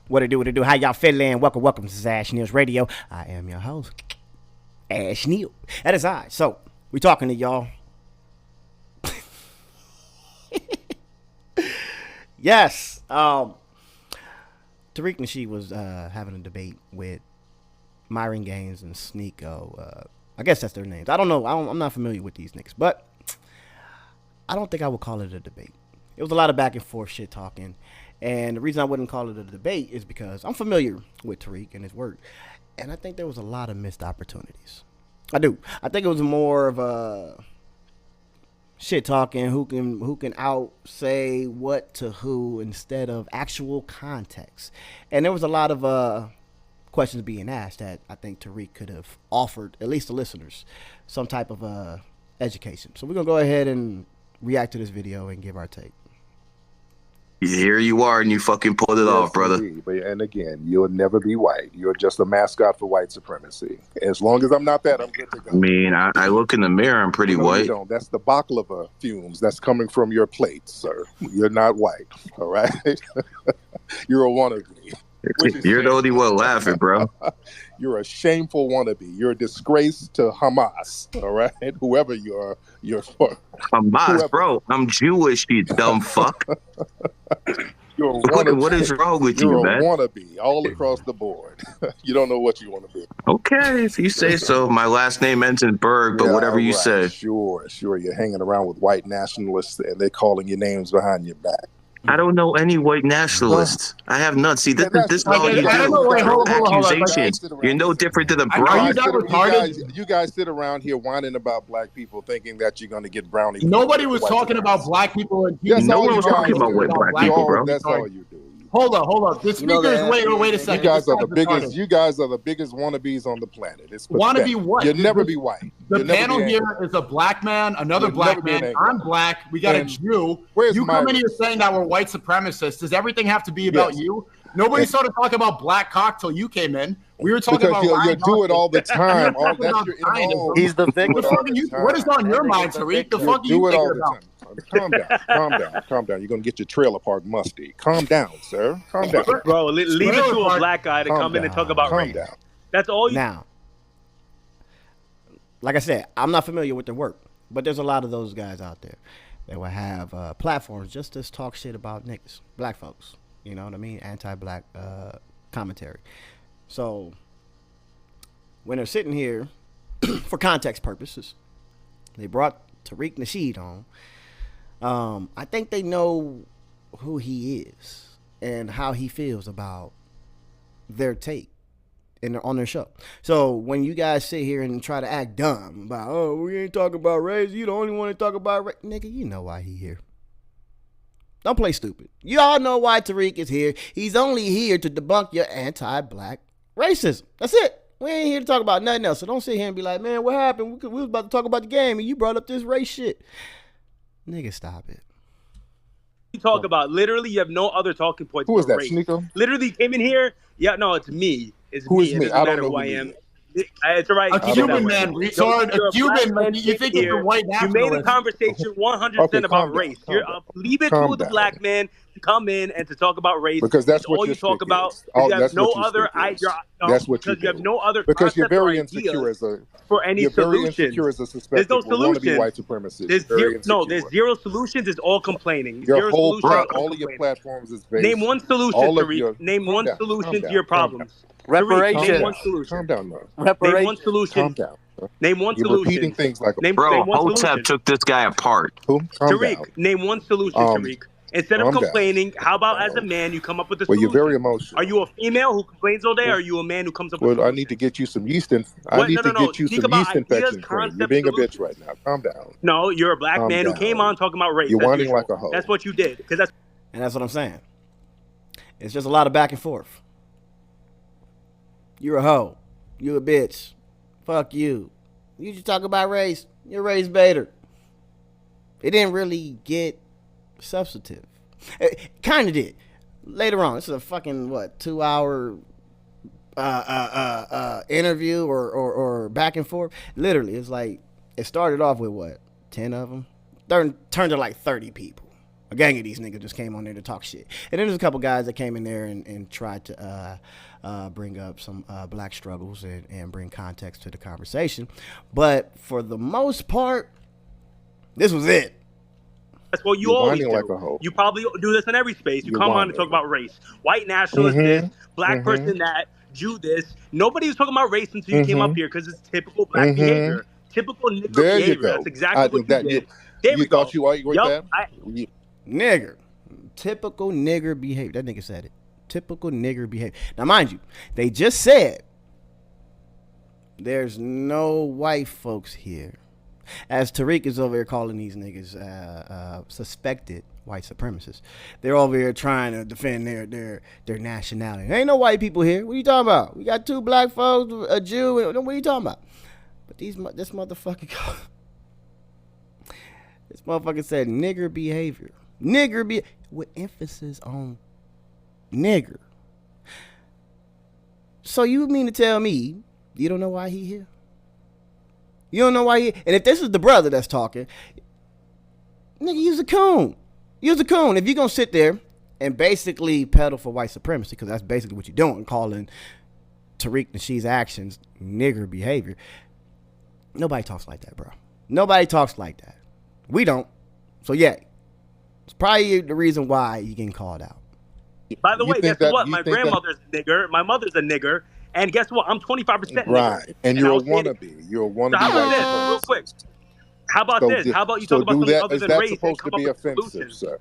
What it do, what it do, how y'all feeling? Welcome to Ash Neil's Radio. I am your host, Ash Neil. That is I. So, we talking to y'all. Yes. Tariq Nasheed was having a debate with Myron Gaines and Sneeko. I guess that's their names. I don't know. I'm not familiar with these niggas. But I don't think I would call it a debate. It was a lot of back and forth shit talking. And the reason I wouldn't call it a debate is because I'm familiar with Tariq and his work. And I think there was a lot of missed opportunities. I do. I think it was more of a shit talking, who can out say what to who instead of actual context. And there was a lot of questions being asked that I think Tariq could have offered, at least the listeners, some type of education. So we're going to go ahead and react to this video and give our take. Here you are, and you fucking pulled it off, brother. Indeed. And again, you'll never be white. You're just a mascot for white supremacy. As long as I'm not that, I'm good to go. I mean, I look in the mirror, I'm pretty white. You don't. That's the baklava fumes that's coming from your plate, sir. You're not white, all right? You're a wannabe. You're the only one laughing, bro. You're a shameful wannabe. You're a disgrace to Hamas, all right? Whoever you're for. Hamas, whoever. Bro. I'm Jewish, you dumb fuck. You're a wannabe. What is wrong with you, man? You're a wannabe all across the board. You don't know what you want to be. Okay, if you say so. My last name ends in Berg, but whatever you say. Sure. You're hanging around with white nationalists, and they're calling your names behind your back. I don't know any white nationalists. I have none. See, this is all you do. Accusations. You're no different than the broad. You guys sit around here whining about black people, thinking that you're going to get brownie. Nobody was talking about black people. No one was talking about white black people, bro. That's all you do. Hold up. The speakers, wait a second. You guys are the biggest wannabes on the planet. It's wannabe what? You'll never be white. The panel here is a black man, another black man. I'm black. We got a Jew. You come in here saying that we're white supremacists. Does everything have to be about you? Nobody started talking about black cock till you came in. We were talking about you do it all the time. He's the thing. What is on your mind, Tariq? The fuck are you thinking about? Calm down. You're gonna get your trailer park musty. Calm down, sir. Calm down, bro. Leave it to a black guy to come in and talk about race. That's all you. Now, like I said, I'm not familiar with their work, but there's a lot of those guys out there that will have platforms just to talk shit about niggas, black folks. You know what I mean? Anti-black commentary. So when they're sitting here for context purposes, they brought Tariq Nasheed on. I think they know who he is and how he feels about their take on their show. So when you guys sit here and try to act dumb about, oh, we ain't talking about race, you the only one to talk about race, nigga, you know why he here. Don't play stupid. You all know why Tariq is here. He's only here to debunk your anti-black racism. That's it. We ain't here to talk about nothing else. So don't sit here and be like, man, what happened? We was about to talk about the game and you brought up this race shit. Nigga, stop it. You talk about literally, you have no other talking points. Who is that, race. Sneeko? Literally came in here. Yeah, no, it's me. Who is me? It doesn't matter who I am. It's all right. A Cuban man, retard. A Cuban. You think it's a white nationalist? You made a conversation 100% about race. Leave it to the black man to come in and to talk about race. Because that's what all you talk about. You have no other idea. That's what you do. You have no other. Because you're very insecure as a. For any you're solution. Very insecure as a suspect. There's no solution. White supremacist. There's zero solutions. It's all complaining. Your whole all of your platforms is based. Name one solution, Tariq. Name one solution to your problems. Reparations. Name one solution. Calm down, man. Name one solution. Calm down. Name one You're solution. repeating things like bro, Hotep took this guy apart. Who? Tariq, name one solution, Tariq. Instead of complaining, how about as a man you come up with a solution? Well, you're very emotional. Are you a female who complains all day, or are you a man who comes up with a solution? I need to get you some yeast infection. You're being a bitch right now. Calm down. No, you're a black man who came on talking about race. You're whining like a hoe. That's what you did. And that's what I'm saying. It's just a lot of back and forth. You're a hoe. You a bitch. Fuck you. You just talk about race. You're a race baiter. It didn't really get substantive. It kind of did. Later on, this is a fucking 2-hour interview or back and forth. Literally, it's like it started off with 10 of them, turned to like 30 people. A gang of these niggas just came on there to talk shit. And then there's a couple guys that came in there and tried to bring up some black struggles and bring context to the conversation. But for the most part, this was it. That's what you always do. Like you probably do this in every space. You come on and talk about race. White nationalist this, black person that, Jew this. Nobody was talking about race until you came up here because it's typical black behavior. Typical nigger behavior. That's exactly what you did. There we go. Thought you argued with that? Nigger. Typical nigger behavior. That nigga said it. Typical nigger behavior. Now, mind you, they just said there's no white folks here. As Tariq is over here calling these niggas suspected white supremacists. They're over here trying to defend their nationality. There ain't no white people here. What are you talking about? We got 2 black folks, a Jew. What are you talking about? But this motherfucker said nigger behavior. With emphasis on nigger. So you mean to tell me you don't know why he here? You don't know why he... And if this is the brother that's talking, nigga, use a coon. Use a coon. If you're going to sit there and basically peddle for white supremacy, because that's basically what you're doing, calling Tariq Nasheed's actions nigger behavior. Nobody talks like that, bro. Nobody talks like that. We don't. So, yeah. It's probably the reason why you're getting called out. By the way, guess what? My grandmother's a nigger. My mother's a nigger. And guess what? I'm 25% nigger. Right. And you're a wannabe. You're a wannabe. So how about this? Real quick. How about this? How about you talk about something other than race? Is that supposed to be offensive, sir?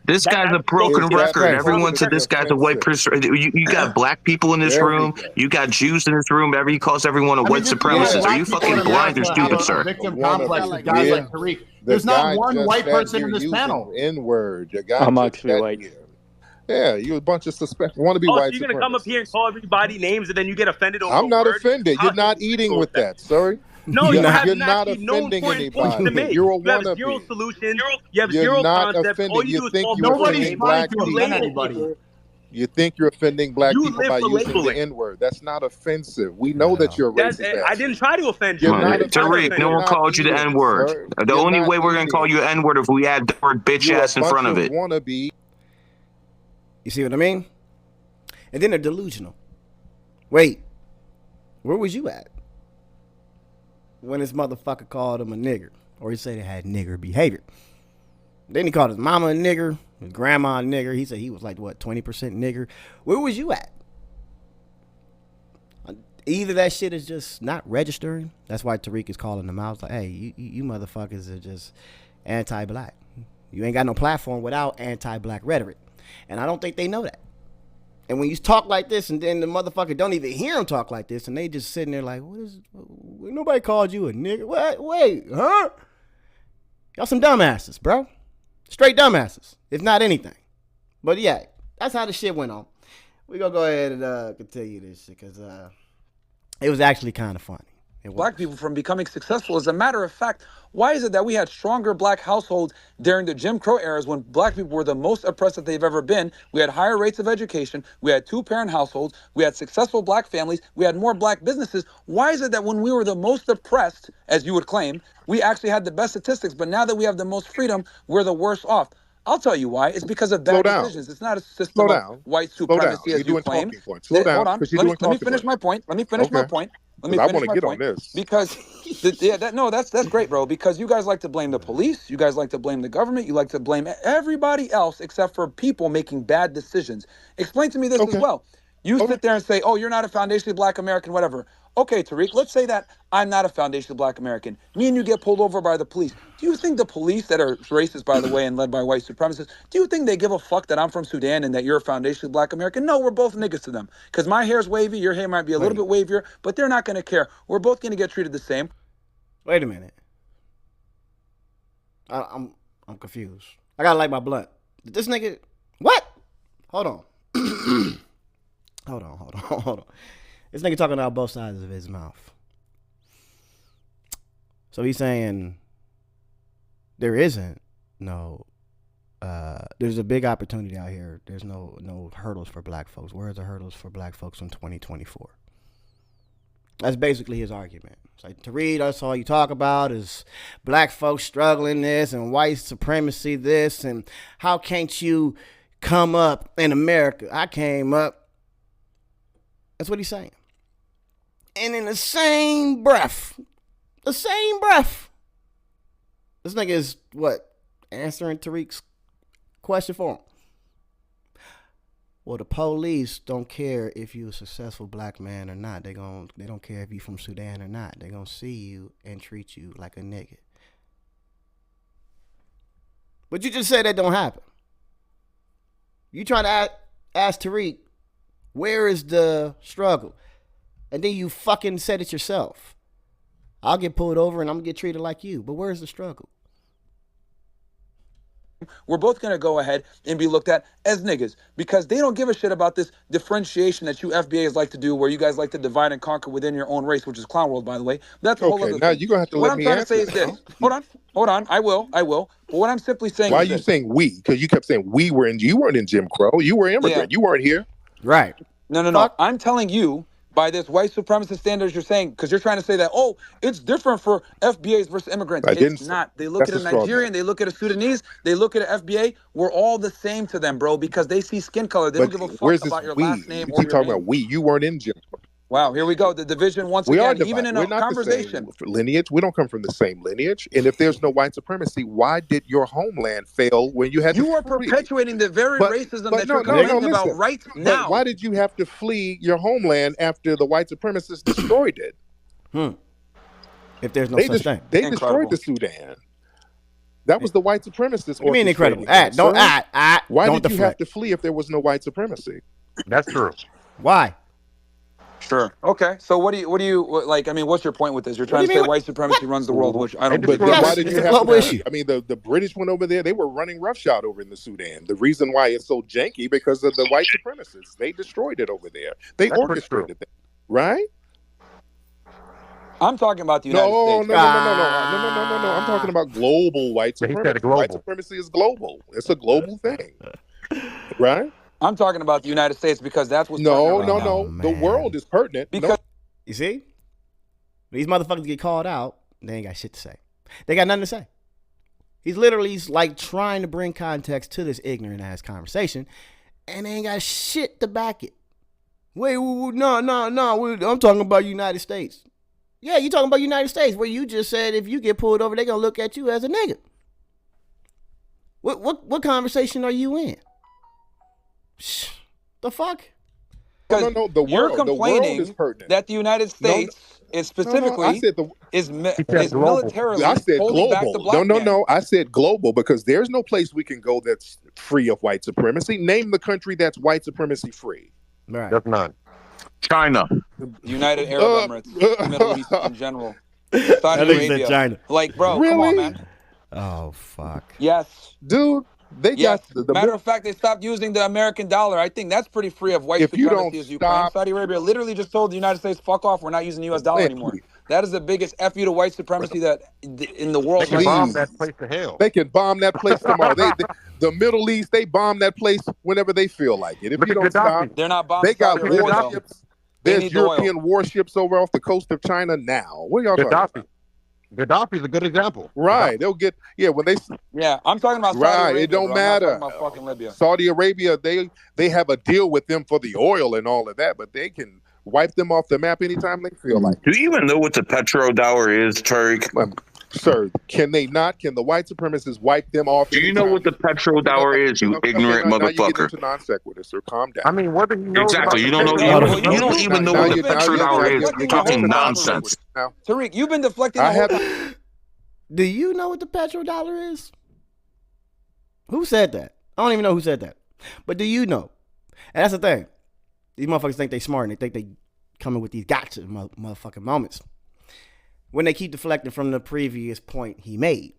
This guy's a broken record. Everyone said this guy's a white person. You got black people in this room. You got Jews in this room. He calls everyone a white supremacist. Are you fucking blind or stupid, sir? Victim complex with guys like Tariq. There's not one white person in this panel. N-word. I'm actually white. Yeah, you a bunch of suspect want to be white. So you're gonna come up here and call everybody names and then you get offended over I'm not offended. You're not eating with that, sorry. No, you're not offending anybody. You're a wannabe. You have zero solution. You have zero concept. All you do is nobody's trying to offend anybody. You think you're offending black people by using the N-word. That's not offensive. We know that you're a racist. I didn't try to offend you. Tariq, no one called you the N-word. The only way we're going to call you N-word if we add the word bitch ass in front of it. You see what I mean? And then they're delusional. Wait, where was you at when this motherfucker called him a nigger? Or he said he had nigger behavior. Then he called his mama a nigger, his grandma a nigger. He said he was like, what, 20% nigger? Where was you at? Either that shit is just not registering. That's why Tariq is calling them out. It's like, hey, you motherfuckers are just anti-black. You ain't got no platform without anti-black rhetoric. And I don't think they know that. And when you talk like this and then the motherfucker don't even hear him talk like this and they just sitting there like, nobody called you a nigger. What? Wait, huh? Y'all some dumbasses, bro. Straight dumbasses, if not anything. But yeah, that's how the shit went on. We're going to go ahead and continue this shit because it was actually kind of funny. Black people from becoming successful. As a matter of fact, why is it that we had stronger black households during the Jim Crow eras when black people were the most oppressed that they've ever been? We had higher rates of education. We had 2-parent households. We had successful black families. We had more black businesses. Why is it that when we were the most oppressed, as you would claim, we actually had the best statistics, but now that we have the most freedom, we're the worst off? I'll tell you why. It's because of bad decisions. It's not a system of white supremacy as you claim. Slow down. Hold on. Let me finish my point. Let me finish my point. I want to get on this because that's great, bro. Because you guys like to blame the police, you guys like to blame the government, you like to blame everybody else except for people making bad decisions. Explain to me this as well. You sit there and say, "Oh, you're not a foundationally black American, whatever." Okay, Tariq, let's say that I'm not a foundationally black American. Me and you get pulled over by the police. Do you think the police that are racist, by the way, and led by white supremacists, do you think they give a fuck that I'm from Sudan and that you're a foundationally black American? No, we're both niggas to them. Because my hair's wavy, your hair might be a little bit wavier, but they're not going to care. We're both going to get treated the same. Wait a minute. I'm confused. I got to light my blunt. Did this nigga... What? Hold on. Hold on. This nigga talking out both sides of his mouth. So he's saying there isn't no, there's a big opportunity out here. There's no hurdles for black folks. Where are the hurdles for black folks in 2024? That's basically his argument. It's like, Tariq, that's all you talk about is black folks struggling this and white supremacy this, and how can't you come up in America? I came up. That's what he's saying. And in the same breath, this nigga is what? Answering Tariq's question for him. Well, the police don't care if you're a successful black man or not. They don't care if you from Sudan or not. They gonna see you and treat you like a nigga. But you just said that don't happen. You trying to ask Tariq, where is the struggle? And then you fucking said it yourself. I'll get pulled over and I'm gonna get treated like you. But where's the struggle? We're both going to go ahead and be looked at as niggas because they don't give a shit about this differentiation that you FBAs like to do, where you guys like to divide and conquer within your own race, which is clown world, by the way. That's a whole other now thing. you're going to have to what let I'm me trying answer. to say is this. Hold on. I will. But what I'm simply saying Why is are you saying we? Because you kept saying you weren't in Jim Crow. You were immigrant. Yeah. You weren't here. Right. No. I'm telling you, by this white supremacist standards you're saying, because you're trying to say that, oh, it's different for FBAs versus immigrants. It's not. They look at a Nigerian, they look at a Sudanese, they look at an FBA. We're all the same to them, bro, because they see skin color. They don't give a fuck about your last name you or keep your talking name. about we. You weren't in Jim Crow. Wow, here we go. The division once again, even in a conversation. The same lineage. We don't come from the same lineage. And if there's no white supremacy, why did your homeland fail when you had to flee? You are perpetuating the very racism that you're complaining about right now. But why did you have to flee your homeland after the white supremacists destroyed it? If there's no such thing. They destroyed the Sudan. That was the white supremacists. What do you mean incredible? Why did you have to flee if there was no white supremacy? That's true. Why? Sure. Okay. So what do you like? I mean, what's your point with this? You're trying to say white supremacy runs the world, which I don't believe. But why did you have to issue? I mean, the British went over there. They were running roughshod over in the Sudan. The reason why it's so janky because of the white supremacists. They destroyed it over there. They orchestrated it, right? I'm talking about the United States. No. I'm talking about global white supremacy. White supremacy is global. It's a global thing, right? I'm talking about the United States because that's what's no. The world is pertinent. Because you see, these motherfuckers get called out, they ain't got shit to say. They got nothing to say. He's literally like trying to bring context to this ignorant ass conversation, and they ain't got shit to back it. Wait, no. I'm talking about United States. Yeah, you talking about United States, where you just said if you get pulled over, they gonna look at you as a nigga. What conversation are you in? The fuck? No. You're complaining that the United States is specifically is militarily. I said global. Back the black no. I said global because there's no place we can go that's free of white supremacy. Name the country that's white supremacy free. Right. That's none. China. United Arab Emirates, Middle East in general. Saudi Arabia. China. Like, bro, really? Come on, man. Oh fuck. Yes, dude. Got matter of fact, they stopped using the American dollar. I think that's pretty free of white supremacy as you claim. Saudi Arabia literally just told the United States, fuck off, we're not using the U.S. dollar anymore. That is the biggest F you to white supremacy that in the world. They can bomb that place to hell. They can bomb that place tomorrow. The Middle East, they bomb that place whenever they feel like it. If you don't stop, they're not bombing. They got warships. There's European warships over off the coast of China now. What are y'all talking about? Gaddafi's a good example. Right. They'll get, when they. Yeah, I'm talking about Saudi Arabia, it don't matter. I'm not talking about fucking Libya. Saudi Arabia, they have a deal with them for the oil and all of that, but they can wipe them off the map anytime they feel like it. Do you even know what the petrodollar is, Tariq? Sir, can they not? Can the white supremacists wipe them off? Do you know what the petrodollar is, you ignorant motherfucker? Now you get into non sequitur, sir. Calm down. I mean, whether you know exactly, you don't know. You don't even know what the petrodollar is. You're talking nonsense. Tariq, you've been deflecting. Do you know what the petrodollar is? Who said that? I don't even know who said that. But do you know? And that's the thing. These motherfuckers think they smart and they think they coming with these gotcha motherfucking moments. When they keep deflecting from the previous point he made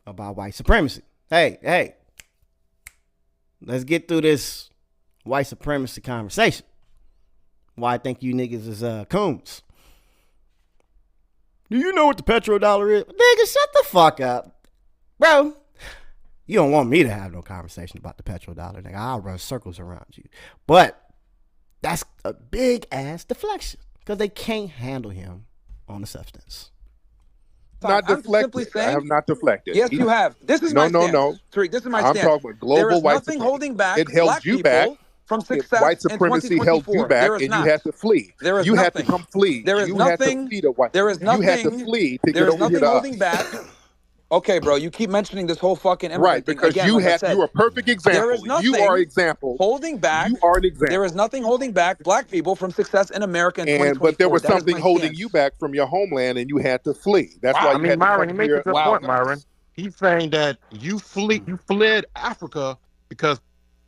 about white supremacy. Hey, let's get through this white supremacy conversation. Why I think you niggas is coons. Do you know what the petrodollar is? Nigga, shut the fuck up. Bro, you don't want me to have no conversation about the petrodollar, nigga. I'll run circles around you. But that's a big ass deflection. because they can't handle him on the substance. Not deflected. I have not deflected. Yes, you have. This is my stance. No. Tariq, this is my I'm stance. talking about global white nothing supremacy. holding back It held black you back. from success. White supremacy held you back, and you had to flee. You had to come flee. You had to flee to white. There is nothing. You had to flee to get over here to holding back. Okay, bro, you keep mentioning this whole fucking right because again, you like had you're a perfect example. There is nothing you are an example holding back. You are an example. There is nothing holding back black people from success in America in 2024. But there was something holding you back from your homeland, and you had to flee. That's why you had Myron, to he makes a good point, Myron. He's saying that you fled Africa because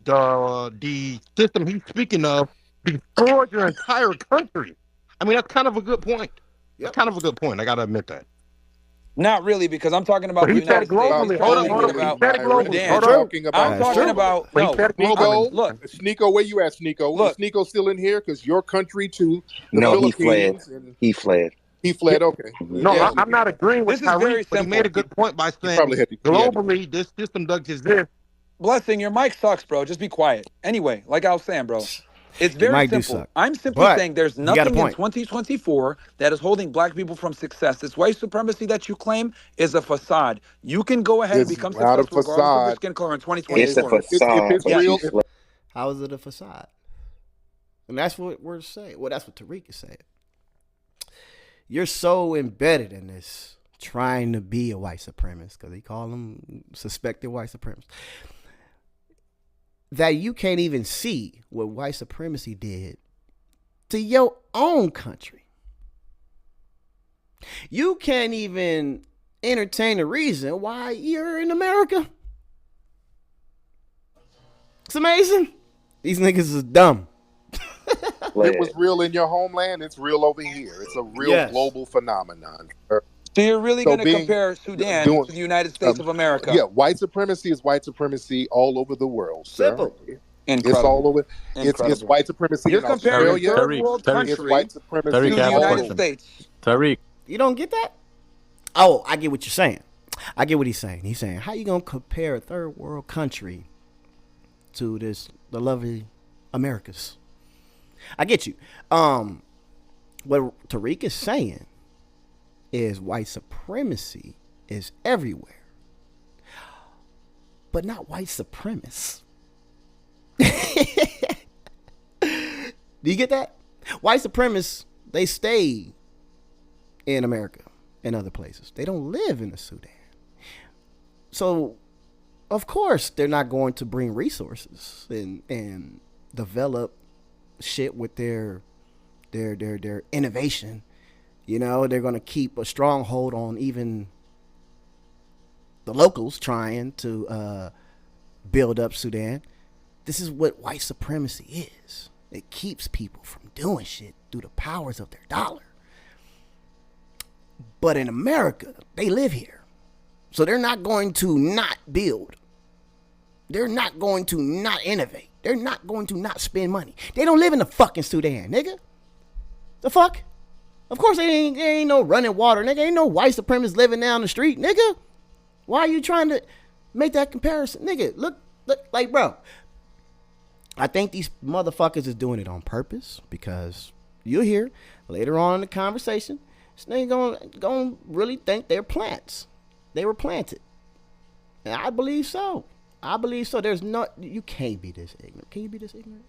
the system he's speaking of destroyed your entire country. I mean, that's kind of a good point. That's kind of a good point. I got to admit that. Not really, because I'm talking about the United States. Hold on. I'm talking about Sneeko, where you at, Sneeko? Is Sneeko still in here? Because your country too. No, he fled. He fled. He fled. Okay. No, I'm not agreeing with Tariq, but he made a good point by saying globally this system does exist. Blessing, your mic sucks, bro. Just be quiet. Anyway, like I was saying, bro. It's very simple. I'm simply saying there's nothing in 2024 that is holding black people from success. This white supremacy that you claim is a facade. You can go ahead and become successful regardless of your skin color in 2024. It's a facade. It's real. How is it a facade? And that's what we're saying. Well, that's what Tariq is saying. You're so embedded in this trying to be a white supremacist, because they call them suspected white supremacists, that you can't even see what white supremacy did to your own country. You can't even entertain a reason why you're in America. It's amazing. These niggas is dumb. It was real in your homeland. It's real over here. It's a real global phenomenon. So you're really going to compare Sudan to the United States of America? Yeah, white supremacy is white supremacy all over the world. Simple. It's all over. It's white supremacy. You're comparing third world country it's white supremacy to the United States. Tariq. You don't get that? Oh, I get what you're saying. I get what he's saying. He's saying, how you going to compare a third world country to the lovely Americas? I get you. What Tariq is saying is white supremacy is everywhere, but not white supremacists. Do you get that? White supremacists, they stay in America and other places. They don't live in the Sudan. So, of course, they're not going to bring resources and develop shit with their innovation. You know, they're going to keep a stronghold on even the locals trying to build up Sudan. This is what white supremacy is. It keeps people from doing shit through the powers of their dollar. But in America, they live here. So they're not going to not build. They're not going to not innovate. They're not going to not spend money. They don't live in the fucking Sudan, nigga. The fuck? Of course, there ain't no running water, nigga. Ain't no white supremacists living down the street, nigga. Why are you trying to make that comparison? Nigga, look, like, bro. I think these motherfuckers is doing it on purpose, because you'll hear later on in the conversation, this nigga gonna really think they're plants. They were planted. And I believe so. There's you can't be this ignorant. Can you be this ignorant?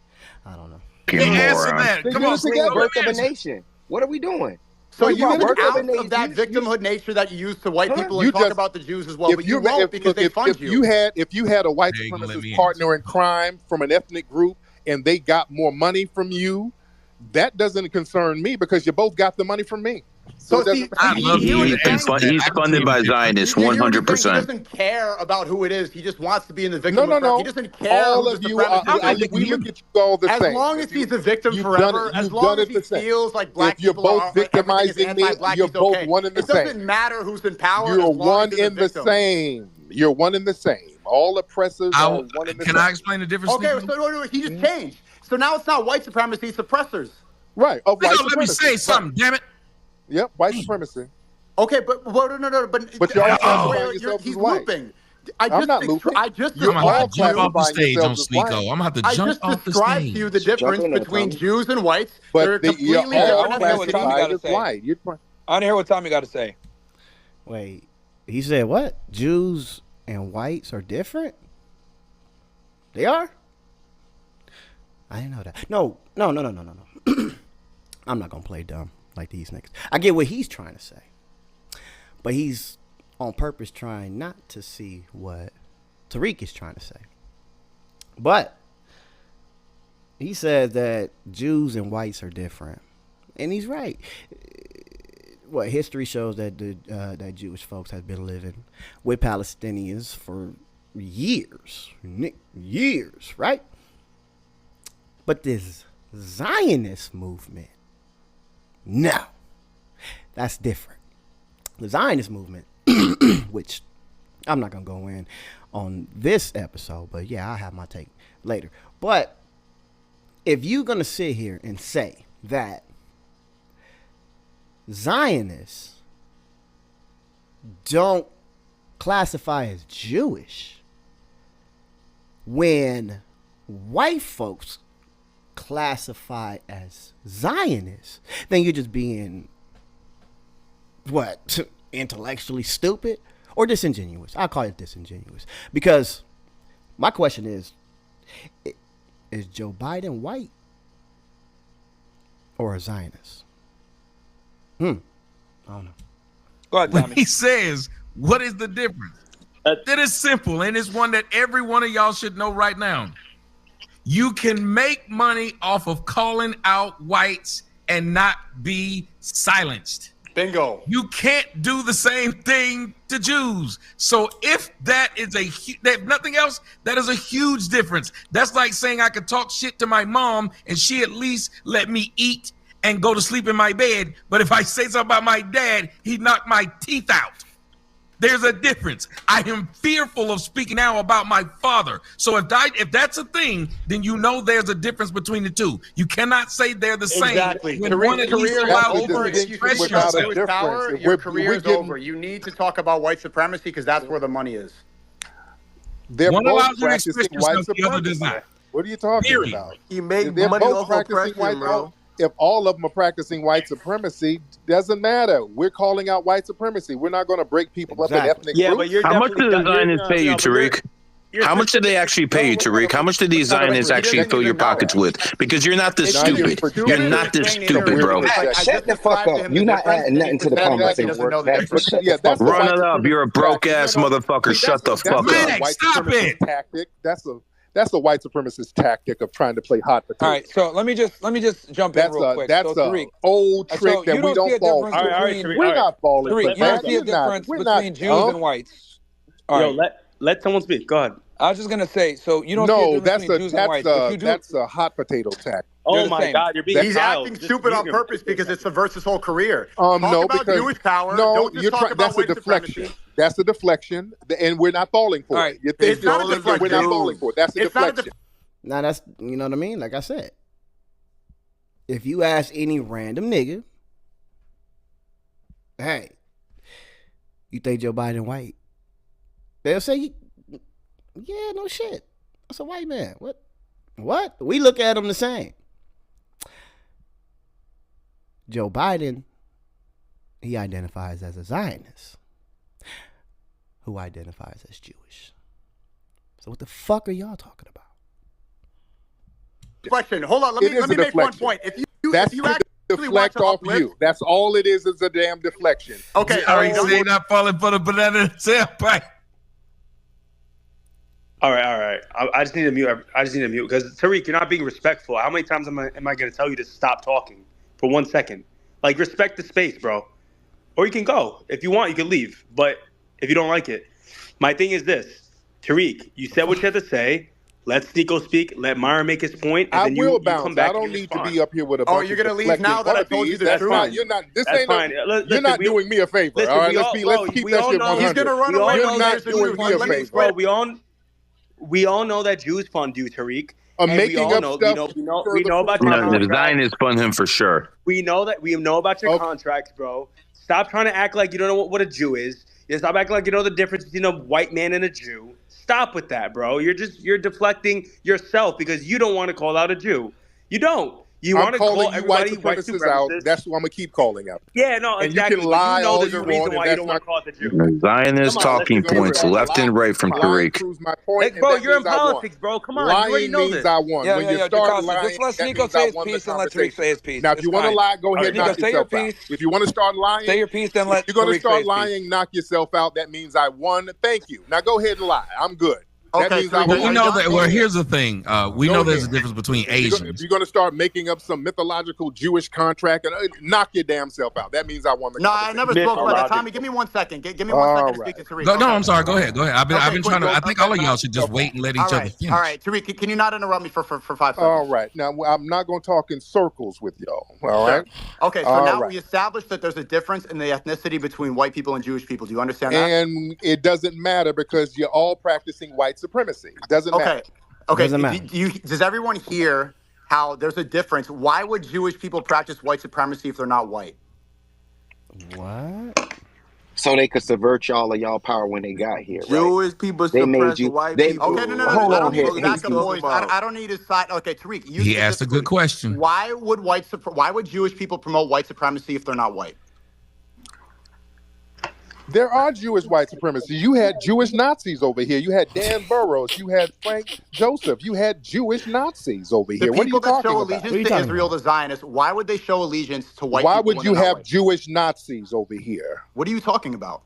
I don't know. Answer that. Come on, birth of a nation. What are we doing? So you out of that victimhood nature that you use to white people and talk about the Jews as well, but you won't because they fund you. If you had a white supremacist partner in crime from an ethnic group and they got more money from you, that doesn't concern me because you both got the money from me. So he's funded by Zionists 100%. He doesn't care about who it is. He just wants to be in the victim. No. He doesn't care. All of you, we look at you all the same. As long as he's a victim forever, as long as he feels like black people are victimizing me, you're both one and the same. It doesn't matter who's in power. You're one in the same. You're one and the same. All oppressors are one and the same. Can I explain the difference? Okay, so he just changed. So now it's not white supremacy, it's suppressors. Right. Let me say something, damn it. Yep, white supremacy. Okay, but no. But you're he's looping. I'm not looping. I'm gonna have to jump off the stage on Sneeko. I'm gonna have to jump off the stage. I just described to you the difference between Jews and whites. But they're completely different ethnicities. I want to hear what Tommy got to say. Wait, he said what? Jews and whites are different? They are? I didn't know that. No. I'm not gonna play dumb like these niggas. I get what he's trying to say, but he's on purpose trying not to see what Tariq is trying to say. But he said that Jews and whites are different, and he's right. What history shows that that Jewish folks have been living with Palestinians for years, right? But this Zionist movement, no, that's different. The Zionist movement, which I'm not gonna go in on this episode, but yeah, I'll have my take later. But if you're gonna sit here and say that Zionists don't classify as Jewish when white folks classify as Zionists, then you're just being what, intellectually stupid or disingenuous. I'll call it disingenuous, because my question is Joe Biden white or a Zionist? I don't know. Go ahead, Tommy. When he says, what is the difference? That is simple, and it's one that every one of y'all should know right now. You can make money off of calling out whites and not be silenced. Bingo. You can't do the same thing to Jews. So if that is if nothing else, that is a huge difference. That's like saying I could talk shit to my mom and she at least let me eat and go to sleep in my bed. But if I say something about my dad, he knocked my teeth out. There's a difference. I am fearful of speaking now about my father. So if that's a thing, then you know there's a difference between the two. You cannot say they're the same. Exactly. When one at least allows over. If you switch to power, your career is over. You need to talk about white supremacy because that's where the money is. They're both practicing white supremacy. What are you talking about? He made money off of oppression, bro. If all of them are practicing white supremacy, doesn't matter. We're calling out white supremacy. We're not going to break people up in ethnic groups. But how much do the Zionists pay you, Tariq? How much did they actually pay you, Tariq? How much did these Zionists actually fill your pockets with? Because you're not this stupid. You're not this stupid, bro. Shut the fuck up. You're not adding nothing to the conversation. Run it up. You're a broke ass motherfucker. Shut the fuck up. Stop it. That's a white supremacist tactic of trying to play hot potato. All right, so let me just jump in real quick. That's an old trick that we don't fall for. We're not falling for that. You don't see a difference between Jews and whites. All right, let someone speak. Go ahead. I was just gonna say, so you don't see a difference between Jews and whites. That's a hot potato tactic. Oh my God, you're being He's acting stupid on purpose because it subverts his whole career. No, because Jewish power. No, that's a deflection. That's a deflection, and we're not falling for it. It's not a deflection. We're not falling for it. That's a deflection. Now that's, you know what I mean? Like I said, if you ask any random nigga, hey, you think Joe Biden white? They'll say, yeah, no shit. That's a white man. What? We look at him the same. Joe Biden, he identifies as a Zionist who identifies as Jewish. So what the fuck are y'all talking about? Question. Hold on. Let me make one point. If you actually deflect off you, that's all it is a damn deflection. Okay. All right. So you're not falling for the banana in the tailpipe. All right. I just need to mute. Because Tariq, you're not being respectful. How many times am I going to tell you to stop talking for 1 second? Like, respect the space, bro. Or you can go. If you want, you can leave. But if you don't like it, my thing is this. Tariq, you said what you had to say. Let Sneeko speak. Let Myron make his point. And then you come back. I don't need to be up here with a bunch of you're going to leave now that I told you the truth? That's fine. You're not. You're not doing me a favor. Listen, all right, let's keep that shit 100. He's going to run away. You're not doing me a favor. Bro, we all know that Jews fund you, Tariq. Making up stuff. We know about your contracts. The Zionists fund him for sure. We know about your contracts, bro. Stop trying to act like you don't know what a Jew is. You stop acting like you know the difference between a white man and a Jew. Stop with that, bro. You're deflecting yourself because you don't want to call out a Jew. You don't. You want to call everybody white supremacists out. That's who I'm gonna keep calling out. Yeah, no, and exactly. You can lie you know all there's you a reason want, why you don't want to call it the Jew. Zionist talking points left and right from Tariq. Bro, you're in politics, bro. Come on, lying you already know means this. I won. Yeah, when you start lying, just let that Sneeko means say I his won piece the and let Tariq conversation. say his piece. Now, if you want to lie, go ahead and knock yourself out. If you want to start lying, say your piece, then let you're going to Tariq start say lying, knock yourself out. That means I won. Thank you. Now go ahead and lie. I'm good. That okay, means I we know that. Well, here's the thing. We know there's a difference between Asians. If you're going to start making up some mythological Jewish contract, and knock your damn self out. That means I won the conversation. I never spoke about that. Tommy, give me 1 second. Give me 1 second to speak to Tariq. No, I'm sorry. Go ahead. I've been trying to. I think all of y'all should just wait and let each other finish. All right, Tariq, can you not interrupt me for 5 seconds? All right. Now, I'm not going to talk in circles with y'all. All right. Okay, so now we established that there's a difference in the ethnicity between white people and Jewish people. Do you understand that? And it doesn't matter because you're all practicing white supremacy. It doesn't matter. Okay. Does everyone hear how there's a difference? Why would Jewish people practice white supremacy if they're not white? What? So they could subvert y'all power when they got here, right? Jewish people suppress white people. Okay, no. I don't need back up, boys. I don't need his side. Okay, Tariq, he asked a good question. Why would Jewish people promote white supremacy if they're not white? There are Jewish white supremacists. You had Jewish Nazis over here. You had Dan Burroughs. You had Frank Joseph. You had Jewish Nazis over here. What are you talking about? The people that show allegiance to Israel, the Zionists, why would they show allegiance to white people? Why would you have Jewish Nazis over here? What are you talking about?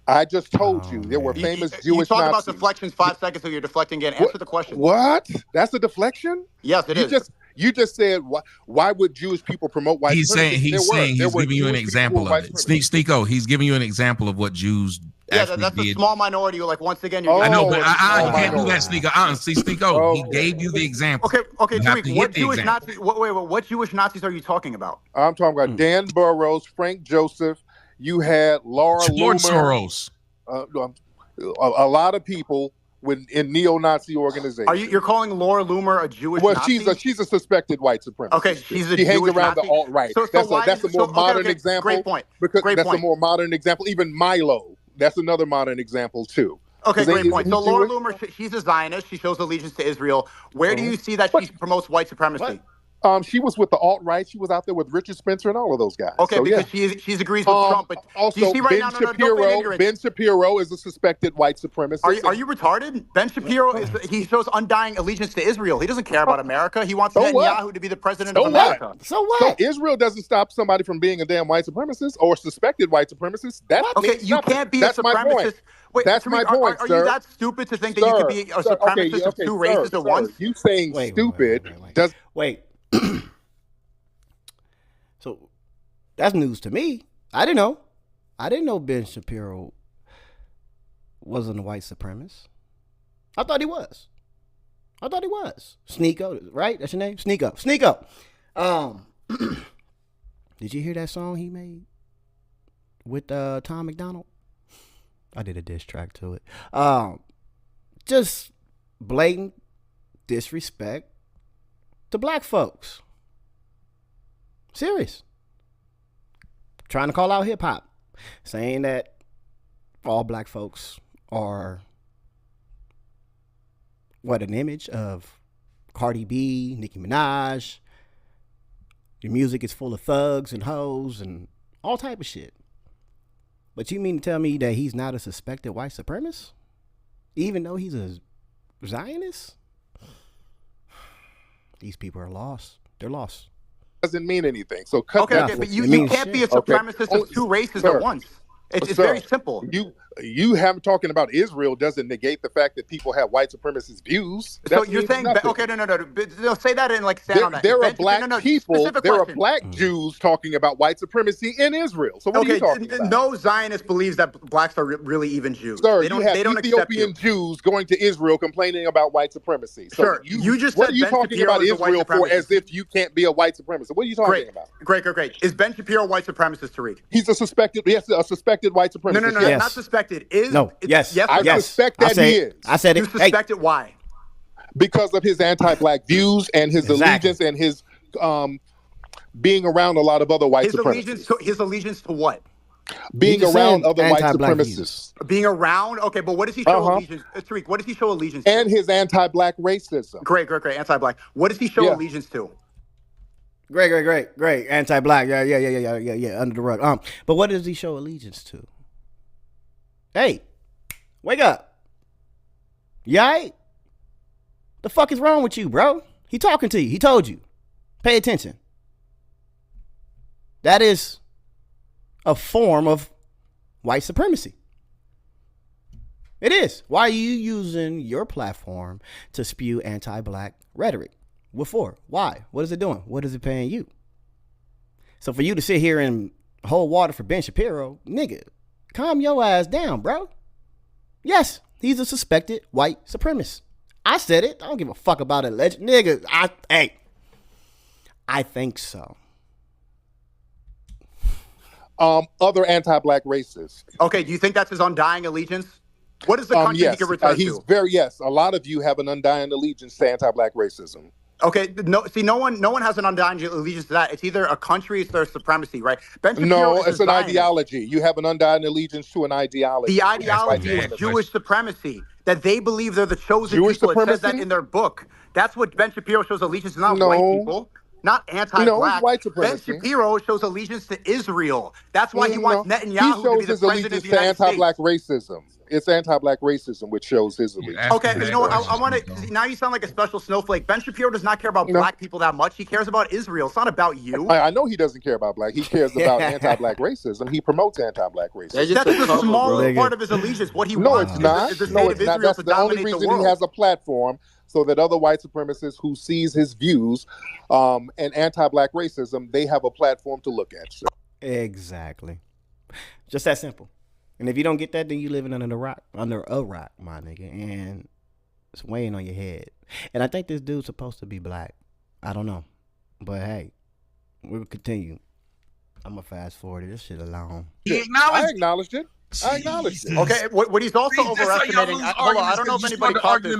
I just told you there were famous Jewish Nazis. You talk about deflections 5 seconds, so you're deflecting again. Answer the question. What? That's a deflection? Yes, it is. You just said why would Jewish people promote white supremacy? He's giving you an example of it. Sneeko, he's giving you an example of what Jews actually that's did. a small minority. Like once again, I know, but I can't do that, Sneeko. See, Sneeko, he gave you the example. Okay, Tariq, what Jewish Nazis? What Jewish Nazis are you talking about? I'm talking about Dan Burroughs, Frank Joseph. You had Laura Lord Loomer, Soros. A lot of people in neo-Nazi organizations. You're calling Laura Loomer a Jewish Nazi? Well, she's a suspected white supremacist. Okay, she hangs around Nazi? the alt-right. That's a more modern example. Great point. A more modern example. Even Milo, that's another modern example too. Okay, great point. So Laura Loomer, she's a Zionist. She shows allegiance to Israel. Where do you see that she promotes white supremacy? What? She was with the alt-right. She was out there with Richard Spencer and all of those guys. Okay, because she agrees with Trump. But also, do you see right Ben Shapiro is a suspected white supremacist. Are you retarded? Ben Shapiro he shows undying allegiance to Israel. He doesn't care about America. He wants Netanyahu to be the president of America. So what? So Israel doesn't stop somebody from being a damn white supremacist or suspected white supremacist. You can't be a supremacist. Wait, that's my point, sir. Are you that stupid to think that you could be a supremacist of two races at once? You saying stupid does wait. So that's news to me. I didn't know Ben Shapiro wasn't a white supremacist. I thought he was. Sneeko, right? That's your name? Sneeko. Did you hear that song he made with Tom McDonald? I did a diss track to it. Just blatant disrespect to black folks. Serious. Trying to call out hip hop, saying that all black folks are an image of Cardi B, Nicki Minaj. Your music is full of thugs and hoes and all type of shit. But you mean to tell me that he's not a suspected white supremacist, even though he's a Zionist? These people are lost. They're lost. Doesn't mean anything. So cut that. Okay, but you can't be a supremacist of two races at once. It's very simple. You have talking about Israel doesn't negate the fact that people have white supremacist views. So you're saying okay, no. They'll say that and stand on that. There are black people. There are black Jews talking about white supremacy in Israel. So what are you talking about? No Zionist believes that blacks are really even Jews. Sir, you have Ethiopian Jews going to Israel complaining about white supremacy. So sure, you just what are you talking about Israel for as if you can't be a white supremacist? What are you talking about? Great. Is Ben Shapiro a white supremacist, Tariq? He's a suspected white supremacist. No, yes. Not suspected. Yes. I suspect that he is. I said it. You suspect it. Why? Because of his anti-black views and his allegiance and his being around a lot of other white supremacists. His allegiance to what? Being around other white supremacists. Being around? Okay, but what does he show allegiance? Tariq, what does he show allegiance to? And his anti-black racism. Great. Anti-black. What does he show allegiance to? Great. Anti-black. Yeah. Under the rug. But what does he show allegiance to? Hey, wake up. You all right? The fuck is wrong with you, bro? He talking to you. He told you. Pay attention. That is a form of white supremacy. It is. Why are you using your platform to spew anti-black rhetoric? What for? Why? What is it doing? What is it paying you? So for you to sit here and hold water for Ben Shapiro, nigga, calm your ass down, bro. Yes, he's a suspected white supremacist. I said it. I don't give a fuck about it, legend. Nigga, I think so. Other anti-black racists. Okay, do you think that's his undying allegiance? What is the country he can return to? Yes. A lot of you have an undying allegiance to anti-black racism. Okay, no one has an undying allegiance to that. It's either a country, it's their supremacy, right? Ben Shapiro it's an ideology. You have an undying allegiance to an ideology. The ideology is Jewish supremacy, that they believe they're the chosen Jewish people. Supremacy? It says that in their book. That's what Ben Shapiro shows allegiance to, not white people. Not anti-black. White supremacy. Ben Shapiro shows allegiance to Israel. That's why he wants Netanyahu to be the president of the United States. Anti-black racism. It's anti-black racism which shows his allegiance. Okay, you know what? I want to. Now you sound like a special snowflake. Ben Shapiro does not care about black people that much. He cares about Israel. It's not about you. I know he doesn't care about black. He cares about anti-black racism. He promotes anti-black racism. That's the smallest part of his allegiance. What he wants it's not. is the state of Israel That's to the dominate only the reason world. he has a platform, so that other white supremacists who sees his views and anti-black racism, they have a platform to look at. So. Exactly. Just that simple. And if you don't get that, then you living under a rock, my nigga, and it's weighing on your head. And I think this dude's supposed to be black. I don't know, but hey, we'll continue. I'm gonna fast forward this shit alone. I acknowledged it. Okay, what he's also overestimating. Hold on, I don't know if anybody caught this.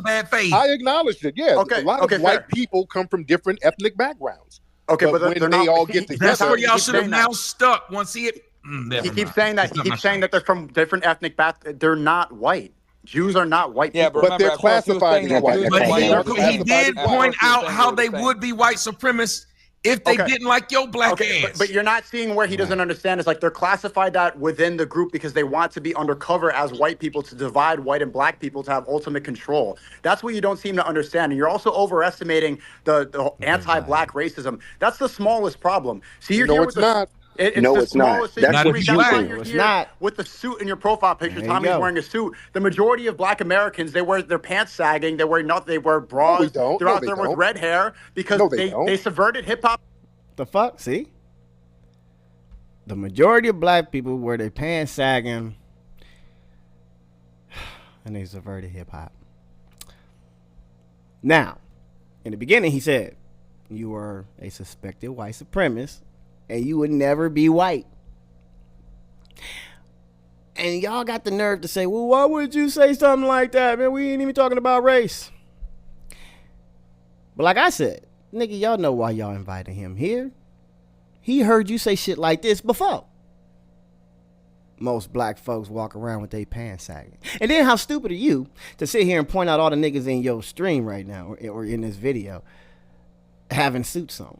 I acknowleded it. Yeah, a lot of white people come from different ethnic backgrounds. Okay, but when they all get together, that's where y'all should have now stuck once he. He keeps saying that. He keeps saying that they're from different ethnic backgrounds. They're not white. Jews are not white people. But they're classified as white. But he did point out how they would be white supremacists if they didn't like your black ass. But you're not seeing where he doesn't understand. It's like they're classified that within the group because they want to be undercover as white people to divide white and black people to have ultimate control. That's what you don't seem to understand. And you're also overestimating the anti-black racism. That's the smallest problem. See, you're here with not. It's not. That's what you think. It's not. With the suit in your profile picture, Tommy's wearing a suit. The majority of black Americans, they wear their pants sagging. They wear bras. They're out there with red hair because they subverted hip hop. The fuck? See? The majority of black people wear their pants sagging and they subverted hip hop. Now, in the beginning, he said you were a suspected white supremacist and you would never be white. And y'all got the nerve to say, well, why would you say something like that? Man, we ain't even talking about race. But like I said, nigga, y'all know why y'all invited him here. He heard you say shit like this before. Most black folks walk around with their pants sagging. And then how stupid are you to sit here and point out all the niggas in your stream right now or in this video having suits on?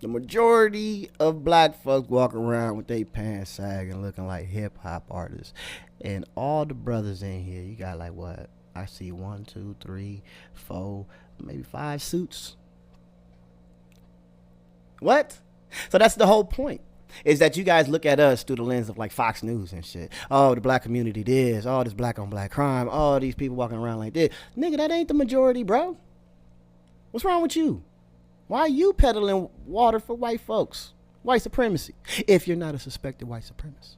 The majority of black folks walk around with their pants sagging, looking like hip hop artists. And all the brothers in here, you got like what? I see 1, 2, 3, 4, maybe 5 suits. What? So that's the whole point. Is that you guys look at us through the lens of like Fox News and shit. Oh, the black community this. Oh, this black on black crime. Oh, these people walking around like this. Nigga, that ain't the majority, bro. What's wrong with you? Why are you peddling water for white folks? White supremacy. If you're not a suspected white supremacist.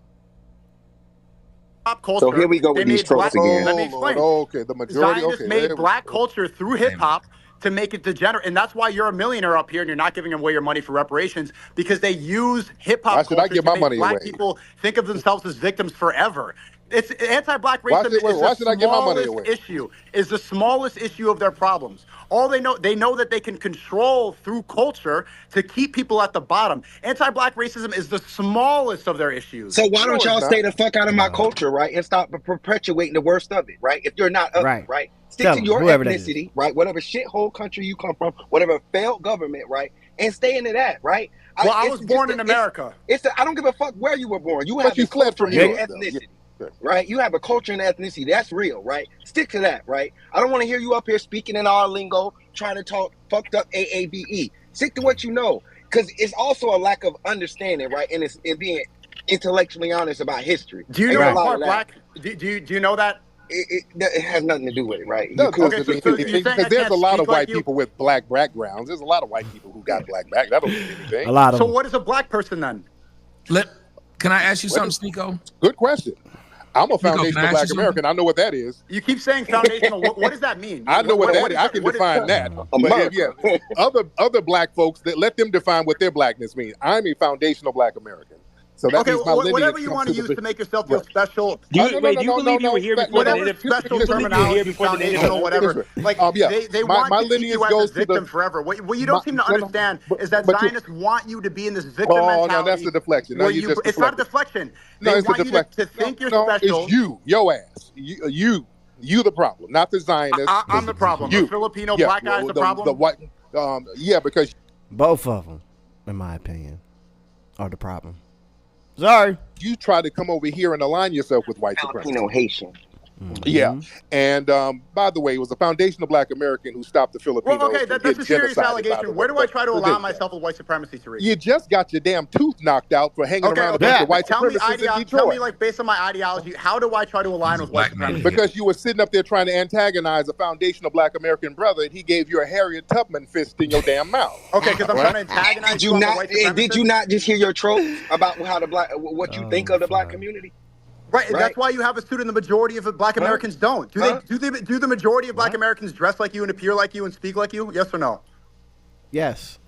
So here we go with these tropes again. Let me explain. Okay, the majority. Zionists made black culture through hip hop to make it degenerate, and that's why you're a millionaire up here, and you're not giving away your money for reparations because they use hip hop culture to make black people think of themselves as victims forever. It's anti-black racism is the smallest issue. Is the smallest issue of their problems. All they know that they can control through culture to keep people at the bottom. Anti-black racism is the smallest of their issues. So why don't y'all stay the fuck out of my culture, right, and stop perpetuating the worst of it, right? If you're not of it, right? Stick to your ethnicity, right? Whatever shithole country you come from, whatever failed government, right? And stay into that, right? Well, I was born in America. I don't give a fuck where you were born. You have you fled from your ethnicity. Right, you have a culture and ethnicity that's real, right? Stick to that, right? I don't want to hear you up here speaking in our lingo, trying to talk fucked up AAVE. Stick to what you know, because it's also a lack of understanding, right? And it's being intellectually honest about history. Do you know part black? Do you know that? It has nothing to do with it, right? No, because there's a lot of white people with black backgrounds. There's a lot of white people who got black back. That don't mean anything. A lot of So them. what is a black person then? Can I ask you something, Sneeko? Good question. I'm a foundational black American. I know what that is. You keep saying foundational. What does that mean? I know what that is. I can define that. But yeah, other black folks, let them define what their blackness means. I'm a foundational black American. So that means my lineage whatever you want to use to make yourself feel special. Do you believe you were here before the native? Special terminology, foundational, whatever. Like they want to keep you as a victim forever. What you don't seem to understand is that Zionists want you to be in this victim mentality. Oh no, that's a deflection. No, it's not a deflection. No, it's a deflection. To think you're special. It's you, your ass. You the problem, not the Zionists. I'm the problem. The Filipino black guy is the problem. The white, because both of them, in my opinion, are the problem. Sorry. You try to come over here and align yourself with white supremacy. Filipino Haitian. Mm-hmm. Yeah. And by the way, it was a foundational black American who stopped the Filipinos. Well, okay, that's a serious allegation. Where do I try to align myself with white supremacy, Tariq? You just got your damn tooth knocked out for hanging around a bunch of white supremacists in Detroit. Tell me, based on my ideology, how do I try to align with white supremacy? Because you were sitting up there trying to antagonize a foundational black American brother, and he gave you a Harriet Tubman fist in your damn mouth. Okay, because I'm trying to antagonize Did you not just hear your tropes about how what you think of the black community? Right, and that's why you have a student. The majority of black Americans don't. Do the majority of black Americans dress like you and appear like you and speak like you? Yes or no? Yes,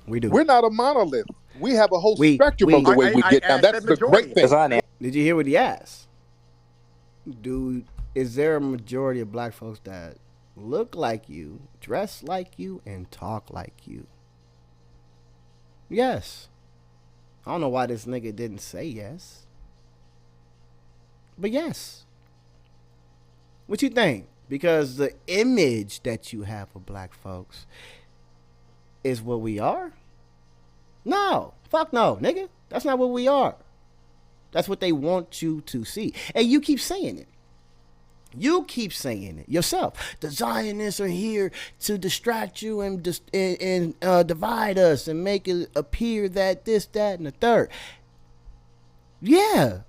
we do. We're not a monolith. We have a whole spectrum of the way we get down. That's the great thing. Did you hear what he asked? Dude, is there a majority of black folks that look like you, dress like you, and talk like you? Yes. I don't know why this nigga didn't say yes. But yes. What you think? Because the image that you have of black folks is what we are? No. Fuck no, nigga. That's not what we are. That's what they want you to see. And you keep saying it. You keep saying it yourself. The Zionists are here to distract you and divide us and make it appear that this, that, and the third. Yeah.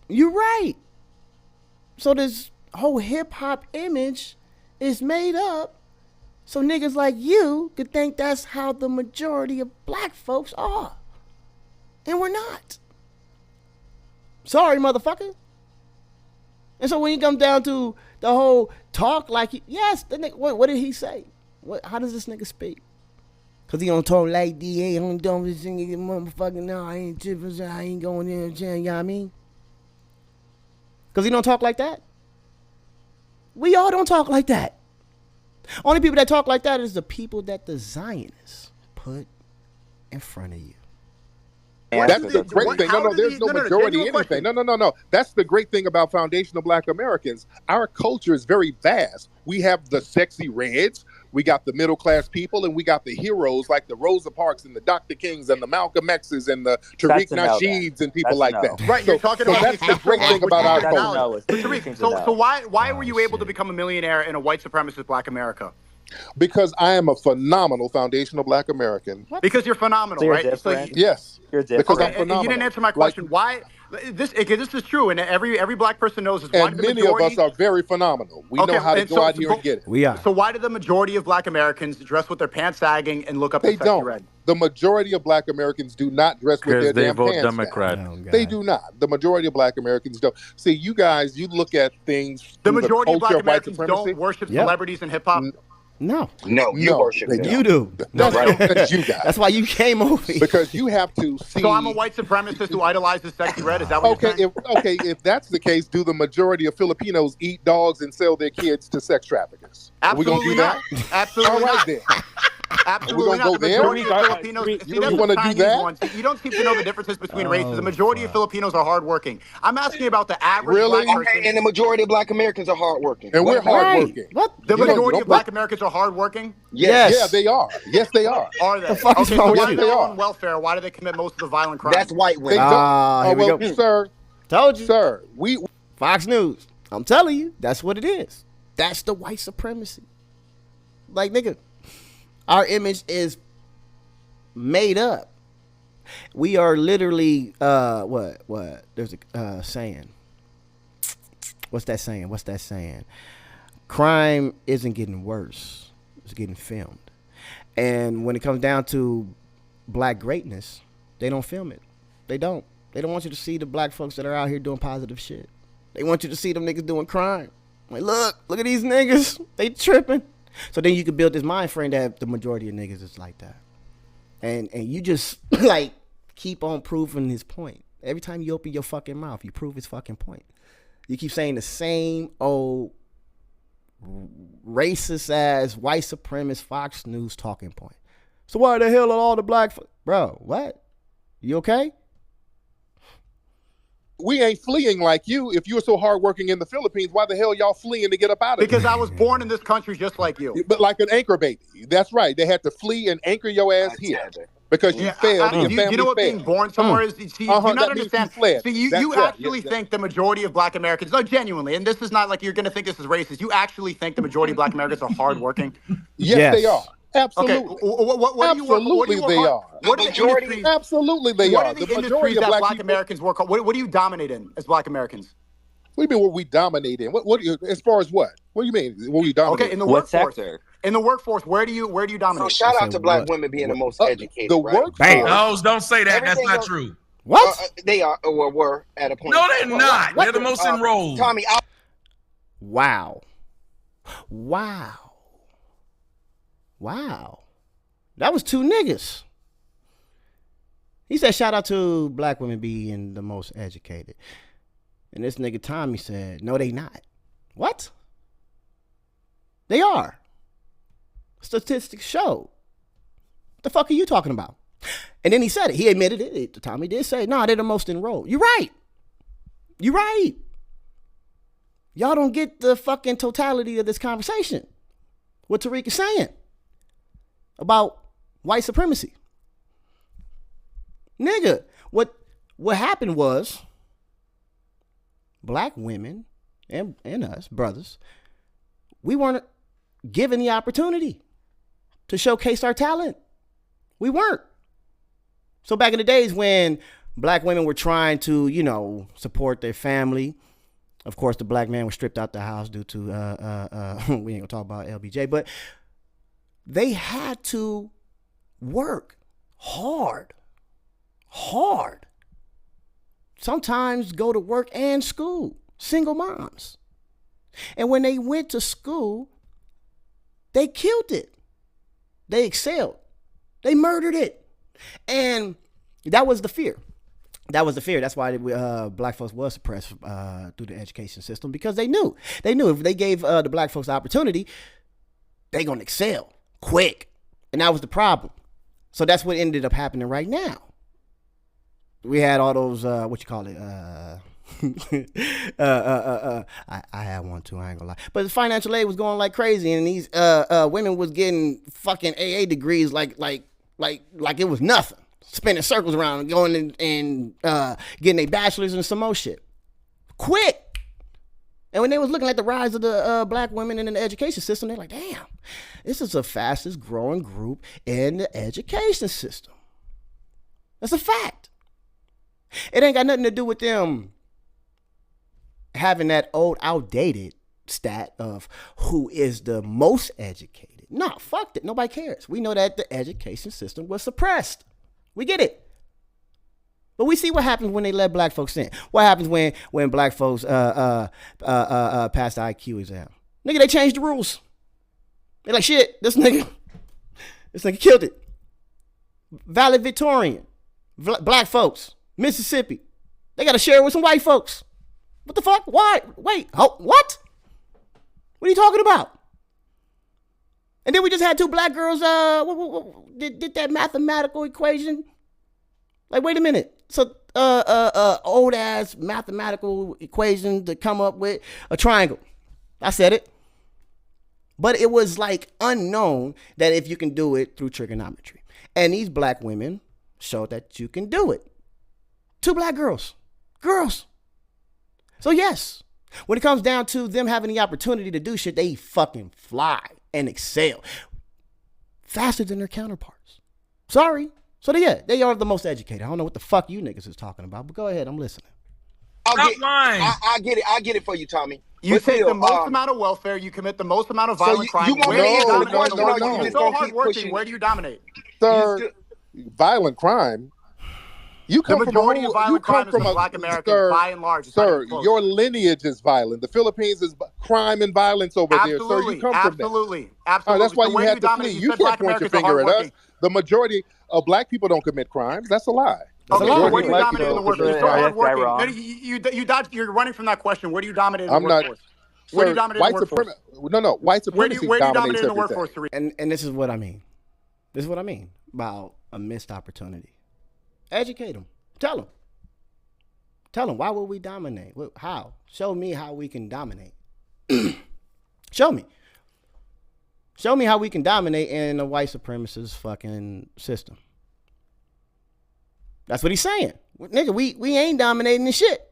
You're right. So this whole hip-hop image is made up so niggas like you could think that's how the majority of black folks are. And we're not. Sorry, motherfucker. And so when you come down to the whole talk like, yes, the nigga, what did he say? How does this nigga speak? Because he don't talk like D.A. don't motherfucking, no, I ain't tripping, I ain't going in and you know what I mean? Because he don't talk like that. We all don't talk like that. Only people that talk like that is the people that the Zionists put in front of you. That's the great thing. No, there's no majority anything. No. That's the great thing about foundational black Americans. Our culture is very vast. We have the sexy reds, we got the middle class people, and we got the heroes like the Rosa Parks and the Dr. Kings and the Malcolm X's and the Tariq Nasheeds and people like that. Right, you're talking about that's the great thing about our culture. Tariq, so why were you able to become a millionaire in a white supremacist black America? Because I am a phenomenal foundational black American. What? Because you're phenomenal, so you're right? Yes. You're different. Because I'm phenomenal. You didn't answer my question. Why? This is true, and every black person knows this. And many of us are very phenomenal. We know how to go out here and get it. We are. So why do the majority of black Americans dress with their pants sagging and look up? They don't. Red? The majority of black Americans do not dress with their damn pants Democrat. They do not. The majority of black Americans don't. See, you guys, you look at things. The majority of black Americans don't worship celebrities in hip hop. No, you worship them. You do. That's you guys. That's why you came over here. Because you have to see. So I'm a white supremacist who idolizes Sexy Red. Is that what you're saying? If that's the case, do the majority of Filipinos eat dogs and sell their kids to sex traffickers? Absolutely Are we gonna do that? Absolutely All right not. then. Absolutely not. The majority of Filipinos, You want to do that? You don't seem to know the differences between races. The majority of Filipinos are hardworking. I'm asking about the average black person. Okay, and the majority of black Americans are hardworking. And we're hardworking. What? The majority of black Americans are hardworking? Yes. Yeah, they are. Yes, they are. Are they? The fuck is wrong with you? They're on welfare. Why do they commit most of the violent crimes? That's white women. Here we go. Sir. Told you. Sir, Fox News. I'm telling you, that's what it is. That's the white supremacy. Like, nigga, our image is made up. We are literally what? There's a saying. What's that saying? Crime isn't getting worse. It's getting filmed. And when it comes down to black greatness, they don't film it. They don't want you to see the black folks that are out here doing positive shit. They want you to see them niggas doing crime. Like, look at these niggas. They tripping. So then you can build this mind frame that the majority of niggas is like that. And you just like keep on proving his point. Every time you open your fucking mouth, you prove his fucking point. You keep saying the same old racist ass white supremacist Fox News talking point. So why the hell are all the black bro, what? You okay? We ain't fleeing like you. If you were so hardworking in the Philippines, why the hell y'all fleeing to get up out of Because I was born in this country just like you. But like an anchor baby. That's right. They had to flee and anchor your ass here. Because you failed. You know what being born somewhere is? See, you not understand. See, you actually think the majority of black Americans, no, genuinely, and this is not like you're going to think this is racist. You actually think the majority of black Americans are hardworking? Yes, they are. Absolutely. Okay. Absolutely, they are. What majority? Absolutely, they are. What are the industries that black Americans work on? What do you dominate in as black Americans? What do you mean? What we dominate in? What? As far as what? What do you mean? What we dominate? Okay, in the workforce. Sector? In the workforce, where do you dominate? So shout out to black women being the most educated. The right? workforce. No, don't say that. That's not true. What? They are or were at a point. No, they're not. They're the most enrolled. Tommy, Wow. That was two niggas. He said, shout out to black women being the most educated. And this nigga Tommy said, no, they not. What? They are. Statistics show. What the fuck are you talking about? And then he said it. He admitted it. Tommy did say, no, they're the most enrolled. You're right. Y'all don't get the fucking totality of this conversation. What Tariq is saying about white supremacy. Nigga, what happened was black women and us, brothers, we weren't given the opportunity to showcase our talent. We weren't. So back in the days when black women were trying to, support their family, of course, the black man was stripped out the house due to, we ain't gonna talk about LBJ, but they had to work hard. Sometimes go to work and school, single moms. And when they went to school, they killed it. They excelled. They murdered it. And that was the fear. That's why black folks was suppressed through the education system, because they knew if they gave the black folks the opportunity, they gonna excel quick. And that was the problem. So that's what ended up happening right now. We had all those, I had one too, I ain't gonna lie. But the financial aid was going like crazy, and these women was getting fucking AA degrees like it was nothing. Spinning circles around and going and getting their bachelors and some more shit. Quick. And when they was looking at the rise of the black women in the education system, they're like, damn, this is the fastest growing group in the education system. That's a fact. It ain't got nothing to do with them having that old outdated stat of who is the most educated. No, fuck that. Nobody cares. We know that the education system was suppressed. We get it. But we see what happens when they let black folks in. What happens when black folks pass the IQ exam? Nigga, they changed the rules. They're like, shit, this nigga killed it. Valedictorian, black folks, Mississippi. They got to share it with some white folks. What the fuck? Why? Wait, what? What are you talking about? And then we just had two black girls did that mathematical equation. Like, wait a minute. So old ass mathematical equation to come up with a triangle. I said it. But it was like unknown that if you can do it through trigonometry. And these black women showed that you can do it. Two black girls. So yes, when it comes down to them having the opportunity to do shit, they fucking fly and excel faster than their counterparts. Sorry. So they are the most educated. I don't know what the fuck you niggas is talking about, but go ahead, I'm listening. I get it for you, Tommy. You take the most amount of welfare, you commit the most amount of violent crime. You're so hardworking. Where do you dominate? Sir, violent crime? You come the majority of violent crime is black Americans, by and large. Sir, your lineage is violent. The Philippines is crime and violence over there. Sir, you come from there. Absolutely. That's why you had to flee. You can't point your finger at us. The majority of black people don't commit crimes. That's a lie. Okay, where do you dominate in the workforce? You're so hardworking. You're running from that question. Where do you dominate in the workforce? Where do you dominate in the workforce? No, white supremacy dominates in the workforce. And this is what I mean. This is what I mean about a missed opportunity. Educate them. Tell them, why would we dominate? How? Show me how we can dominate. Show me how we can dominate in a white supremacist fucking system. That's what he's saying. Nigga, we ain't dominating the shit.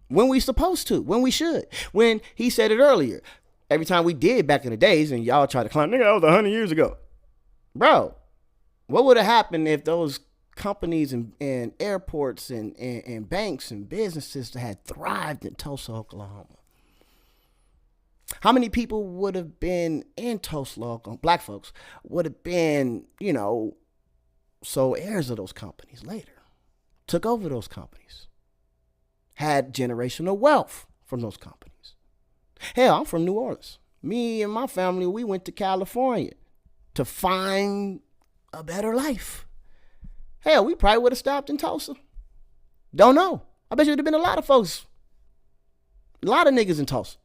When we supposed to, when we should. When he said it earlier. Every time we did back in the days and y'all tried to climb, nigga, that was 100 years ago. Bro, what would have happened if those companies and airports and banks and businesses that had thrived in Tulsa, Oklahoma? How many people would have been in Tulsa, Oklahoma, black folks, would have been, sole heirs of those companies later, took over those companies, had generational wealth from those companies. Hell, I'm from New Orleans. Me and my family, we went to California to find a better life. Hell, we probably would have stopped in Tulsa. Don't know. I bet you would have been a lot of folks, a lot of niggas in Tulsa.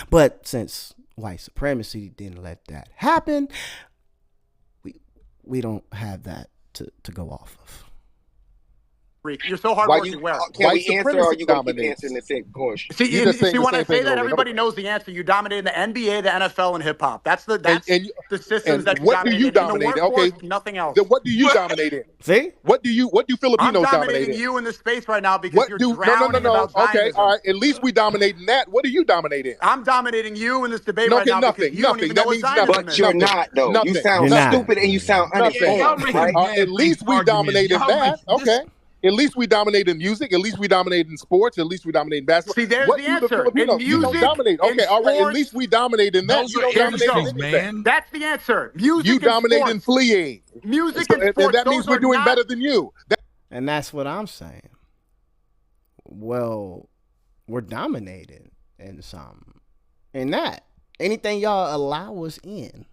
But since white supremacy didn't let that happen, we don't have that to go off of. You're so hardworking. Can we answer, or are you going to keep answering the same question? See, when I say that, everybody knows the answer. You dominate in the NBA, the NFL, and hip hop. That's the systems that what do you dominate? Okay, nothing else. Then what do you dominate in? See, what do Filipinos dominate in? I'm dominating you in the space right now because you're drowning about Zionism. Okay, all right. At least we dominate in that. What do you dominate in? I'm dominating you in this debate right now because you don't even know what Zionism is. But you're not, though. You sound stupid and you sound uninformed. At least we dominate in that. Okay. At least we dominate in music. At least we dominate in sports. At least we dominate in basketball. See, there's the answer. In music, you don't dominate. Okay, all right. At least we dominate in that. You don't dominate in man. That's the answer. Music. You dominate in fleeing. Music and sports. And that means we're doing better than you. And that's what I'm saying. Well, we're dominated in something. In that, anything y'all allow us in,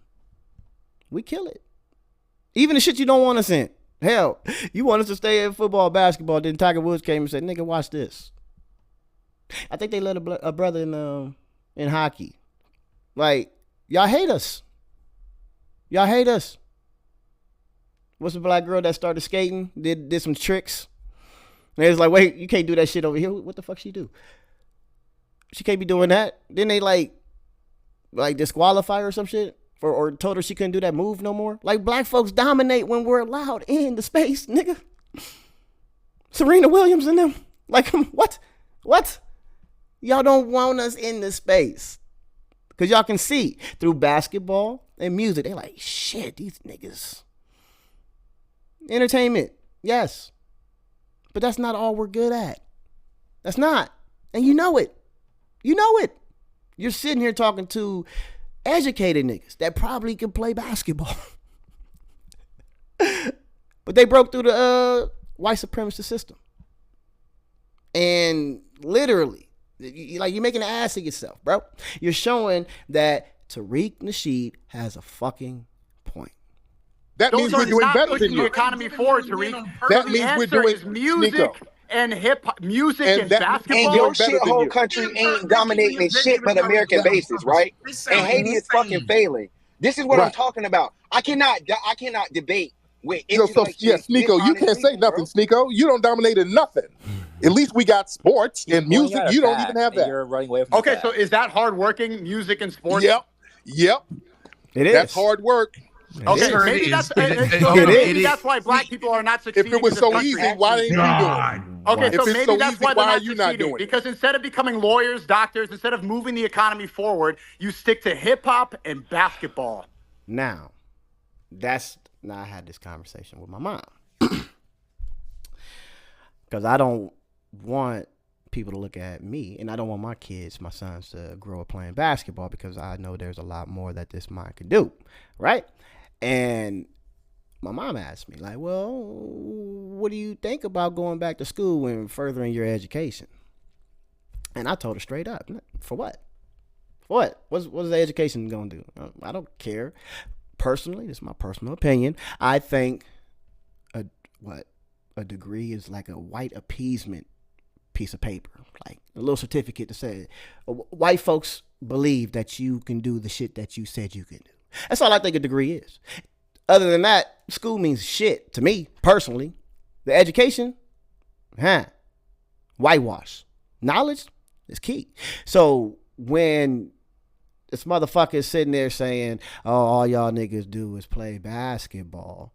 we kill it. Even the shit you don't want us in. Hell, you want us to stay in football, basketball, then Tiger Woods came and said, nigga, watch this. I think they let a brother in hockey. Like, y'all hate us. Y'all hate us. What's the black girl that started skating, did some tricks? And they was like, wait, you can't do that shit over here. What the fuck she do? She can't be doing that. Then they like disqualify her or some shit. Or told her she couldn't do that move no more. Like, black folks dominate when we're allowed in the space, nigga. Serena Williams and them. Like, what? Y'all don't want us in the space. Because y'all can see through basketball and music, they like, shit, these niggas. Entertainment, yes. But that's not all we're good at. That's not. And you know it. You're sitting here talking to educated niggas that probably can play basketball. But they broke through the white supremacist system. And literally, you're making an ass of yourself, bro. You're showing that Tariq Nasheed has a fucking point. That means we're doing better than you. The economy forward, Tariq. That means we're doing music and music and basketball. And your shithole country ain't dominating shit but American bases, right? And Haiti is fucking failing. This is what I'm talking about. I cannot debate with. Sneeko, you can't say nothing, Sneeko. You don't dominate in nothing. At least we got sports and music. You don't even have that. You're running away from so is that hardworking music and sports? Yep. It is. That's hard work. Okay, maybe that's why black people are not succeeding. If it was so easy, why ain't you doing it? Okay, so maybe that's why they're not succeeding. Because instead of becoming lawyers, doctors, instead of moving the economy forward, you stick to hip hop and basketball. Now, I had this conversation with my mom. Because I don't want people to look at me, and I don't want my sons to grow up playing basketball, because I know there's a lot more that this mind could do, right? And my mom asked me, like, well, what do you think about going back to school and furthering your education? And I told her straight up, for what? What? What's the education going to do? I don't care. Personally, this is my personal opinion. I think a degree is like a white appeasement piece of paper, like a little certificate to say white folks believe that you can do the shit that you said you can do. That's all I think a degree is. Other than that, school means shit to me personally. The education, whitewash. Knowledge is key. So when this motherfucker is sitting there saying, oh, all y'all niggas do is play basketball,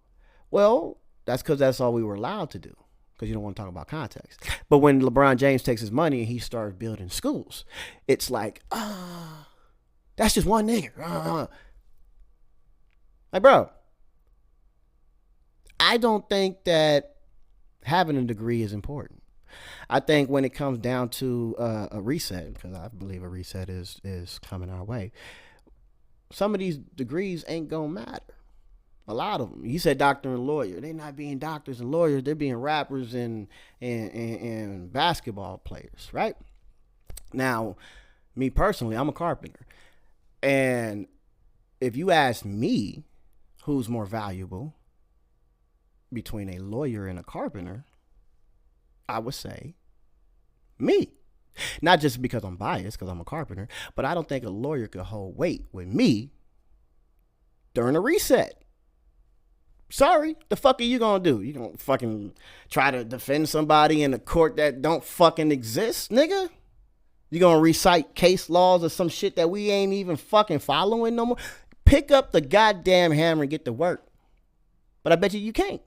well, that's because that's all we were allowed to do, because you don't want to talk about context. But when LeBron James takes his money and he starts building schools, it's like, that's just one nigga. Like, bro, I don't think that having a degree is important. I think when it comes down to a reset, because I believe a reset is coming our way, some of these degrees ain't gonna matter. A lot of them. You said doctor and lawyer. They're not being doctors and lawyers. They're being rappers and basketball players, right? Now, me personally, I'm a carpenter. And if you ask me who's more valuable between a lawyer and a carpenter, I would say me. Not just because I'm biased, because I'm a carpenter, but I don't think a lawyer could hold weight with me during a reset. Sorry, the fuck are you gonna do? You gonna fucking try to defend somebody in a court that don't fucking exist, nigga? You gonna recite case laws or some shit that we ain't even fucking following no more? Pick up the goddamn hammer and get to work. But I bet you can't.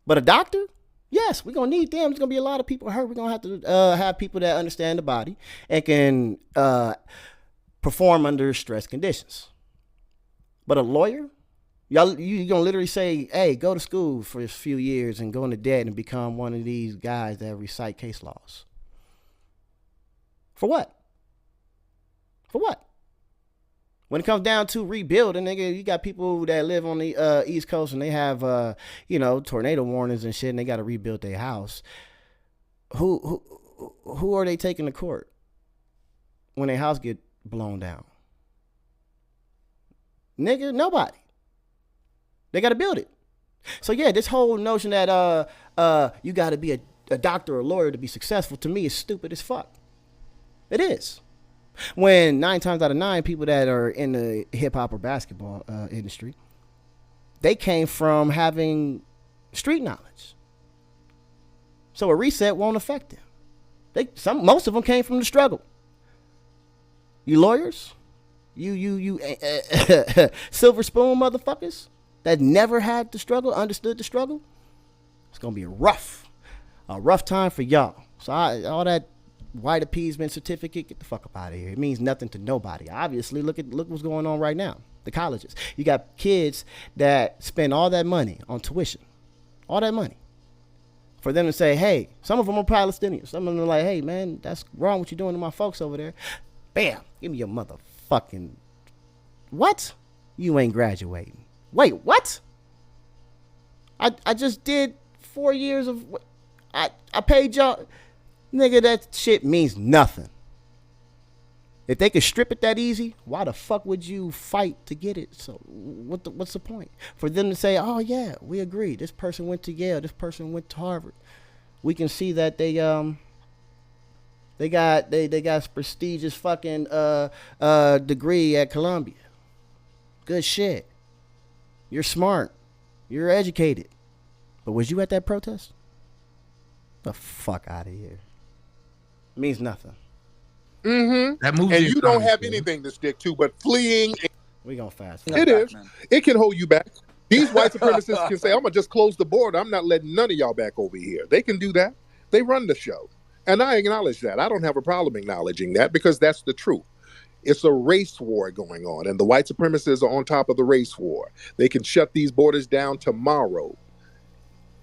But a doctor? Yes, we're gonna need them. There's gonna be a lot of people hurt. We're gonna have to have people that understand the body and can perform under stress conditions. But a lawyer? You gonna literally say, hey, go to school for a few years and go into debt and become one of these guys that recite case laws. For what? For what? When it comes down to rebuilding, nigga, you got people that live on the East Coast and they have, tornado warnings and shit, and they got to rebuild their house. Who are they taking to court when their house get blown down? Nigga, nobody. They got to build it. So yeah, this whole notion that you got to be a doctor or a lawyer to be successful, to me is stupid as fuck. It is. When 9 times out of 9 people that are in the hip hop or basketball industry, they came from having street knowledge. So a reset won't affect them. Most of them came from the struggle. You lawyers, you silver spoon motherfuckers that never had the struggle, understood the struggle, it's gonna be a rough time for y'all. So all that white appeasement certificate, get the fuck up out of here. It means nothing to nobody. Obviously, look what's going on right now. The colleges. You got kids that spend all that money on tuition. All that money. For them to say, hey, some of them are Palestinians. Some of them are like, hey, man, that's wrong what you're doing to my folks over there. Bam. Give me your motherfucking... What? You ain't graduating. Wait, what? I just did 4 years of... I paid y'all... Nigga, that shit means nothing. If they could strip it that easy, why the fuck would you fight to get it? So what's the point? For them to say, oh yeah, we agree. This person went to Yale. This person went to Harvard. We can see that they got prestigious fucking degree at Columbia. Good shit. You're smart. You're educated. But was you at that protest? The fuck out of here. It means nothing. That moves and you don't have anything to stick to but fleeing. We gonna fast. It is. It can hold you back. These white supremacists can say, I'm gonna just close the border. I'm not letting none of y'all back over here. They can do that. They run the show. And I acknowledge that. I don't have a problem acknowledging that because that's the truth. It's a race war going on, and the white supremacists are on top of the race war. They can shut these borders down tomorrow.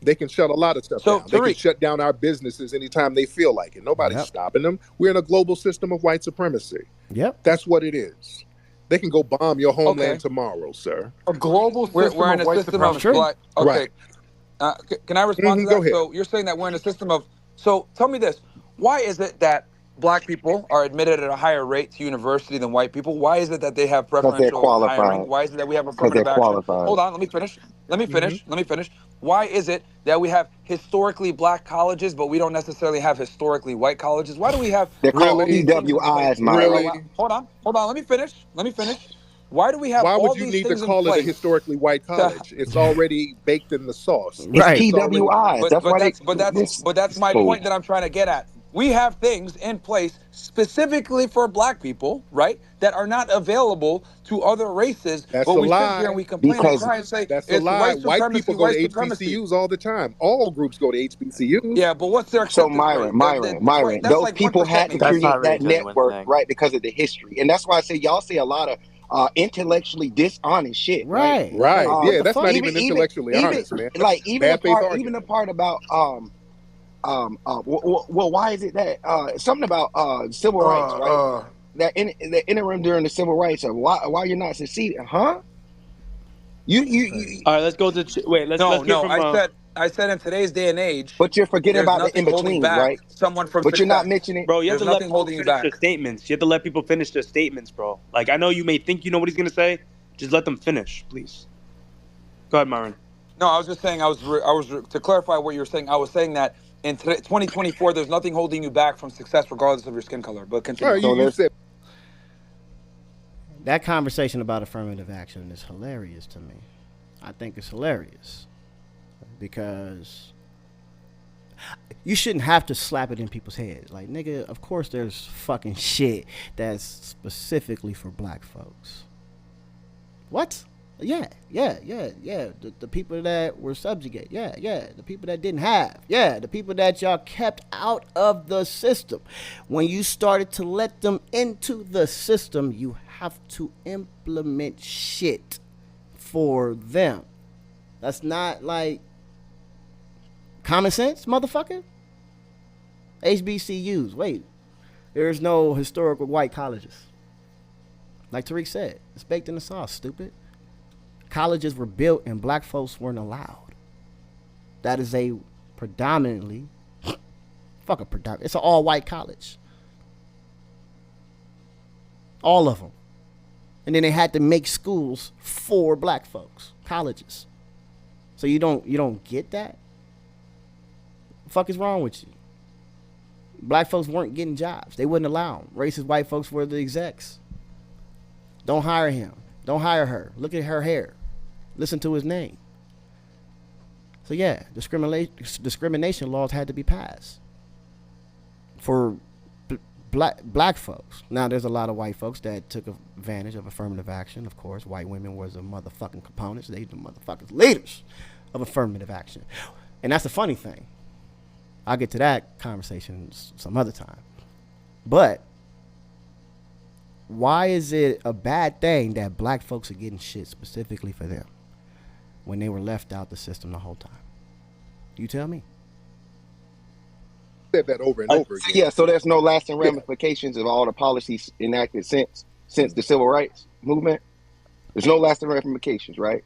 They can shut a lot of stuff down. They can shut down our businesses anytime they feel like it. Nobody's stopping them. We're in a global system of white supremacy. Yep. That's what it is. They can go bomb your homeland tomorrow, sir. A global system we're in a system of black. Okay. Right. Can I respond to that? Go so you're saying that we're in a system of. So tell me this: why is it that black people are admitted at a higher rate to university than white people? Why is it that they have preferential hiring? Why is it that we have affirmative action? Hold on, let me finish. Let me finish. Why is it that we have historically black colleges, but we don't necessarily have historically white colleges? Why do we have? They're called EWIs, man. Hold on. Let me finish. Why do we have? Why would you need to call it a historically white college? It's already baked in the sauce. Right. It's PWIs. But that's my point that I'm trying to get at. We have things in place specifically for black people, right, that are not available to other races. That's but a we lie. sit here and we complain and cry and say that's a lie. White people go to HBCUs all the time. All groups go to HBCUs. Yeah, but what's their so Myron? Those like people had to create that network, right, because of the history, and that's why I say y'all say a lot of intellectually dishonest shit. Right. Yeah, that's not even intellectually honest, man. Like even the part about well, why is it that something about civil rights, right? That in the interim during the civil rights, of why you're not succeeding, huh? You. All right, let's go to let's get from. I said in today's day and age, but you're forgetting about the in between, right? Someone from, but you're not mentioning, bro. You have to let people finish their statements. You have to let people finish their statements, bro. Like I know you may think you know what he's gonna say, just let them finish, please. Go ahead, Myron. No, I was just saying. I was to clarify what you were saying. I was saying that in 2024, there's nothing holding you back from success, regardless of your skin color. But continue. That conversation about affirmative action is hilarious to me. I think it's hilarious because you shouldn't have to slap it in people's heads. Like, nigga, of course there's fucking shit that's specifically for black folks. What? Yeah. The people that were subjugated. Yeah. The people that didn't have. Yeah. The people that y'all kept out of the system. When you started to let them into the system, you have to implement shit for them. That's not like common sense, motherfucker. HBCUs. Wait. There's no historical white colleges. Like Tariq said, it's baked in the sauce, stupid. Colleges were built and black folks weren't allowed. That is a predominantly, it's an all-white college. All of them. And then they had to make schools for black folks, colleges. So you don't get that? The fuck is wrong with you? Black folks weren't getting jobs. They wouldn't allow them. Racist white folks were the execs. Don't hire him. Don't hire her. Look at her hair. Listen to his name. So yeah, discrimination laws had to be passed for black folks. Now there's a lot of white folks that took advantage of affirmative action. Of course, white women were the motherfucking components. They the motherfucking leaders of affirmative action. And that's the funny thing. I'll get to that conversation some other time. But why is it a bad thing that black folks are getting shit specifically for them when they were left out the system the whole time? You tell me. Said that over and over again. Yeah, so there's no lasting ramifications of all the policies enacted since the civil rights movement. There's no lasting ramifications, right?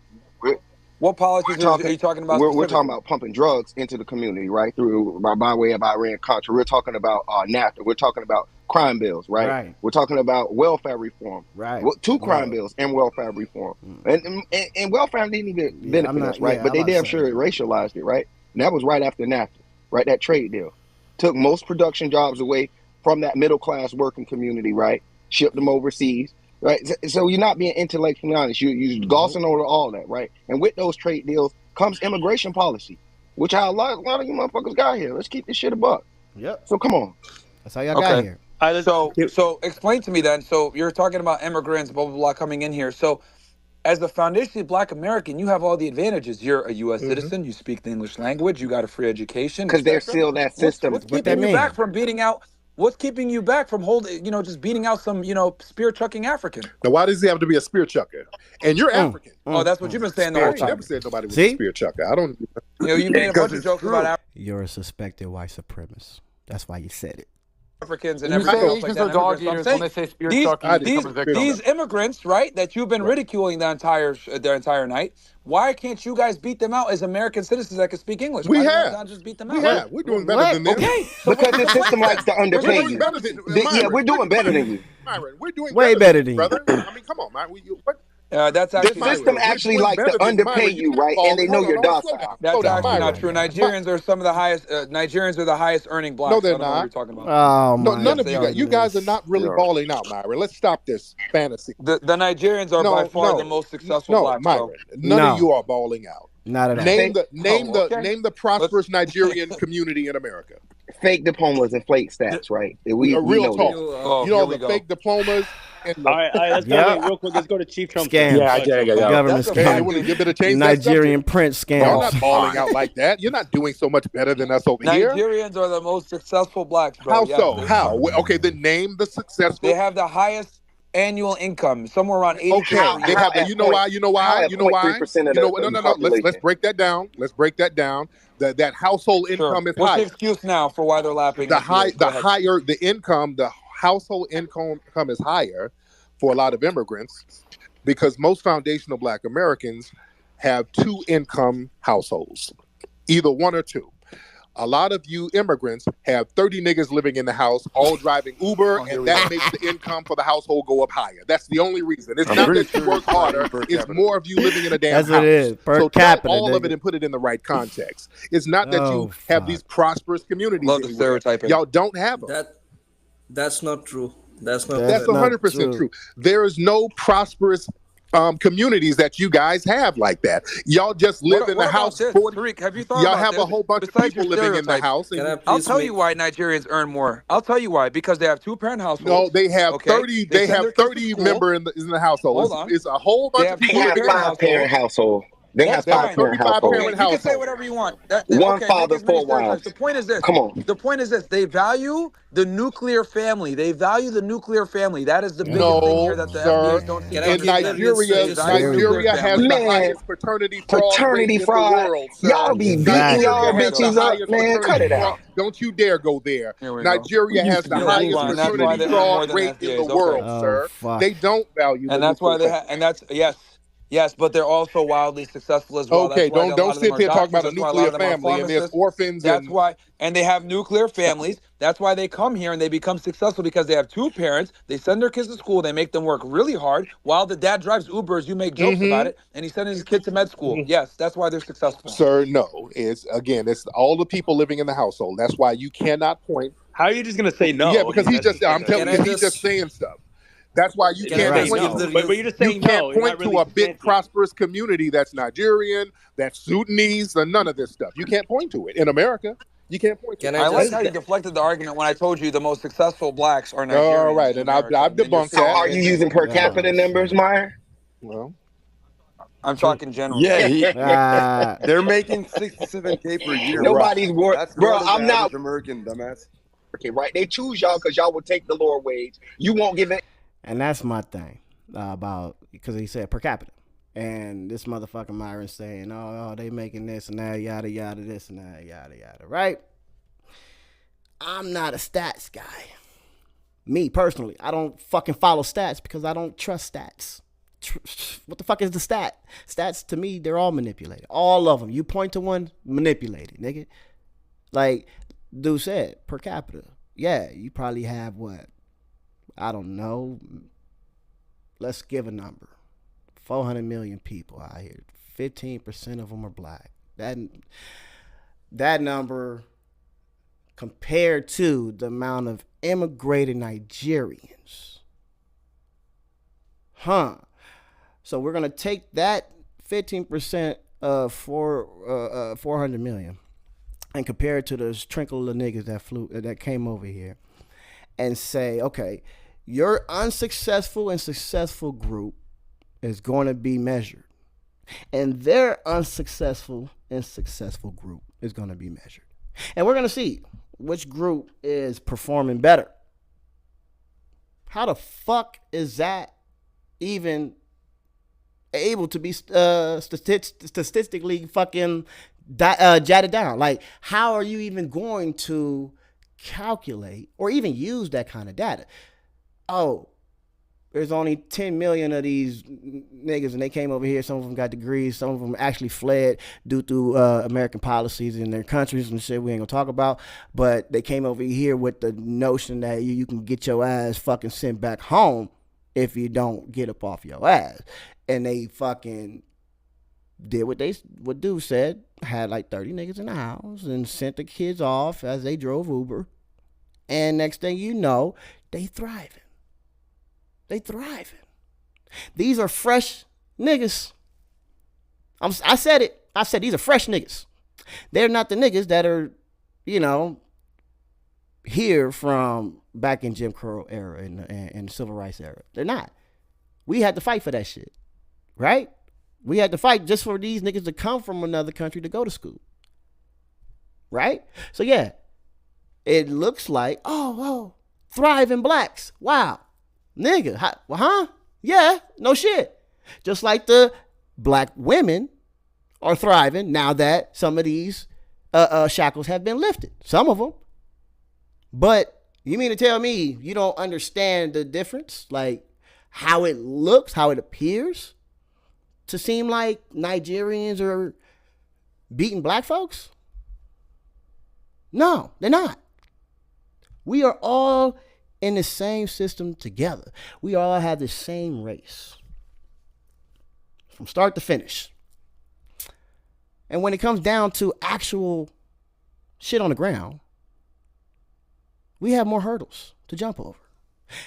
What policies are you talking about? We're talking about pumping drugs into the community, right? By way of Iran-Contra. We're talking about NAFTA. We're talking about crime bills, right? We're talking about welfare reform. Right. Well, 2 crime bills and welfare reform. And welfare didn't even benefit us, right? But they damn sure racialized it, right? And that was right after NAFTA, right? That trade deal. Took most production jobs away from that middle-class working community, right? Shipped them overseas. Right, so you're not being intellectually honest. You're glossing over all that, right? And with those trade deals comes immigration policy, which a lot of you motherfuckers got here. Let's keep this shit a buck. Yep. So come on. That's how y'all got here. So explain to me then. So you're talking about immigrants, blah blah blah, coming in here. So as a foundationally Black American, you have all the advantages. You're a U.S. citizen. You speak the English language. You got a free education. Because they're still that system. What's keeping you back from beating out? What's keeping you back from holding, just beating out some, spear chucking African? Now, why does he have to be a spear chucker? And you're African. Oh, that's what you've been saying the whole time. I never said nobody was a spear chucker. I don't. You made a bunch of jokes about Africans. You're a suspected white supremacist. That's why you said it. Africans and everything else like that. Dog eaters when they say spear chucking. These immigrants, right, that you've been ridiculing the entire night. Why can't you guys beat them out as American citizens that can speak English? We Why have. not just beat them We out? have. We're doing better than them. Okay. Because the system likes to underpay you. We're doing better than you. Myron, we're doing way better than you, brother. I mean, come on, man. That's actually the system actually likes to underpay you, right? And they know you're docile. That's actually not true. Nigerians are some of the highest. Nigerians are the highest earning Blacks. No, they're not. What you're talking about. No, none of you guys. You guys are not really balling out, Myron. Let's stop this fantasy. The Nigerians are by far the most successful Blacks. Myron, none of you are balling out. Not at all. Name the prosperous Nigerian community in America. Fake diplomas and flake stats, right? We real know talk. You know the fake diplomas. All right, let's go real quick. Let's go to Chief Trump. Scams. Government scam. Nigerian prince scam. Y'all not balling out like that. You're not doing so much better than us over here. Nigerians are the most successful Blacks, bro. How so? How? Okay, then name the successful. They have the highest annual income, somewhere around 80. Okay, they have. You know why? No. Let's break that down. That household income is higher. What's the excuse now for why they're laughing? The household income is higher for a lot of immigrants because most foundational Black Americans have 2 income households, either 1 or 2. A lot of you immigrants have 30 niggas living in the house, all driving Uber, and that makes the income for the household go up higher. That's the only reason. It's not that you work harder. It's more of you living in a damn house. That's what it is. Per capita, all of it and put it in the right context. It's not that you have these prosperous communities. Love the stereotyping. Y'all don't have them. That's not true. That's 100% true. There is no prosperous communities that you guys have like that. Y'all just live in the house. Tariq, have you thought y'all about have this? a whole bunch of people living in the house. I'll tell you why Nigerians earn more. I'll tell you why. Because they have 2-parent households. No, they have 30. They have 30 members in the household. Hold on. It's a whole bunch of people. They have 5-parent household. They have 5-parent household. You can say whatever you want. One father, 4 wives. The point is this. Come on. The point is this. They value the nuclear family. That is the biggest thing here that the FBAs don't see. In Nigeria has the highest paternity fraud in the world. Y'all be beating y'all bitches up, man. Cut it out. Don't you dare go there. Nigeria has the highest paternity fraud rate in the world, sir. They don't value. And that's why they have. And that's Yes, but they're also wildly successful as well. Okay, don't sit here talking about a nuclear family and there's orphans. That's why, and they have nuclear families. That's why they come here and they become successful because they have 2 parents. They send their kids to school. They make them work really hard. While the dad drives Ubers, you make jokes about it, and he's sending his kids to med school. Yes, that's why they're successful. Sir, no. It's all the people living in the household. That's why you cannot point. How are you just gonna say no? Yeah, because he's just saying stuff. That's why you can't point. But you're just saying you can't point to a big prosperous community that's Nigerian, that's Sudanese, and none of this stuff. You can't point to it in America. You can't point to it. I like how you deflected the argument when I told you the most successful Blacks are Nigerians. All right, and I've debunked that. Are you using per capita numbers, Meyer? Well, I'm talking general. Yeah, they're making $67K per year. Nobody's worth, bro. I'm not American dumbass. Okay, right? They choose y'all because y'all will take the lower wage. You won't give it. And that's my thing about, because he said per capita. And this motherfucking Myron saying, oh, they making this and that, yada, yada, this and that, yada, yada, right? I'm not a stats guy. Me, personally, I don't fucking follow stats because I don't trust stats. what the fuck is the stat? Stats to me, they're all manipulated. All of them. You point to one, manipulated, nigga. Like dude said, per capita. Yeah, you probably have what? I don't know. Let's give a number. 400 million people out here. 15% of them are black. That number compared to the amount of immigrated Nigerians. So we're going to take that 15% of 400 million and compare it to those trickle of niggas that came over here and say, okay, your unsuccessful and successful group is going to be measured, and their unsuccessful and successful group is going to be measured. And we're going to see which group is performing better. How the fuck is that even able to be statistically fucking jotted down? Like, how are you even going to calculate or even use that kind of data? Oh, there's only 10 million of these niggas and they came over here. Some of them got degrees. Some of them actually fled due to American policies in their countries and shit we ain't gonna talk about. But they came over here with the notion that you can get your ass fucking sent back home if you don't get up off your ass. And they fucking did what dude said, had like 30 niggas in the house and sent the kids off as they drove Uber. And next thing you know, they thriving. These are fresh niggas. I said it. I said these are fresh niggas. They're not the niggas that are, here from back in Jim Crow era and Civil Rights era. They're not. We had to fight for that shit, right? We had to fight just for these niggas to come from another country to go to school, right? So yeah, it looks like, thriving blacks. Wow. Nigga, huh? Yeah, no shit. Just like the black women are thriving now that some of these shackles have been lifted. Some of them. But you mean to tell me you don't understand the difference? Like how it looks, how it appears to seem like Nigerians are beating black folks? No, they're not. We are all in the same system together. We all have the same race from start to finish. And when it comes down to actual shit on the ground, we have more hurdles to jump over.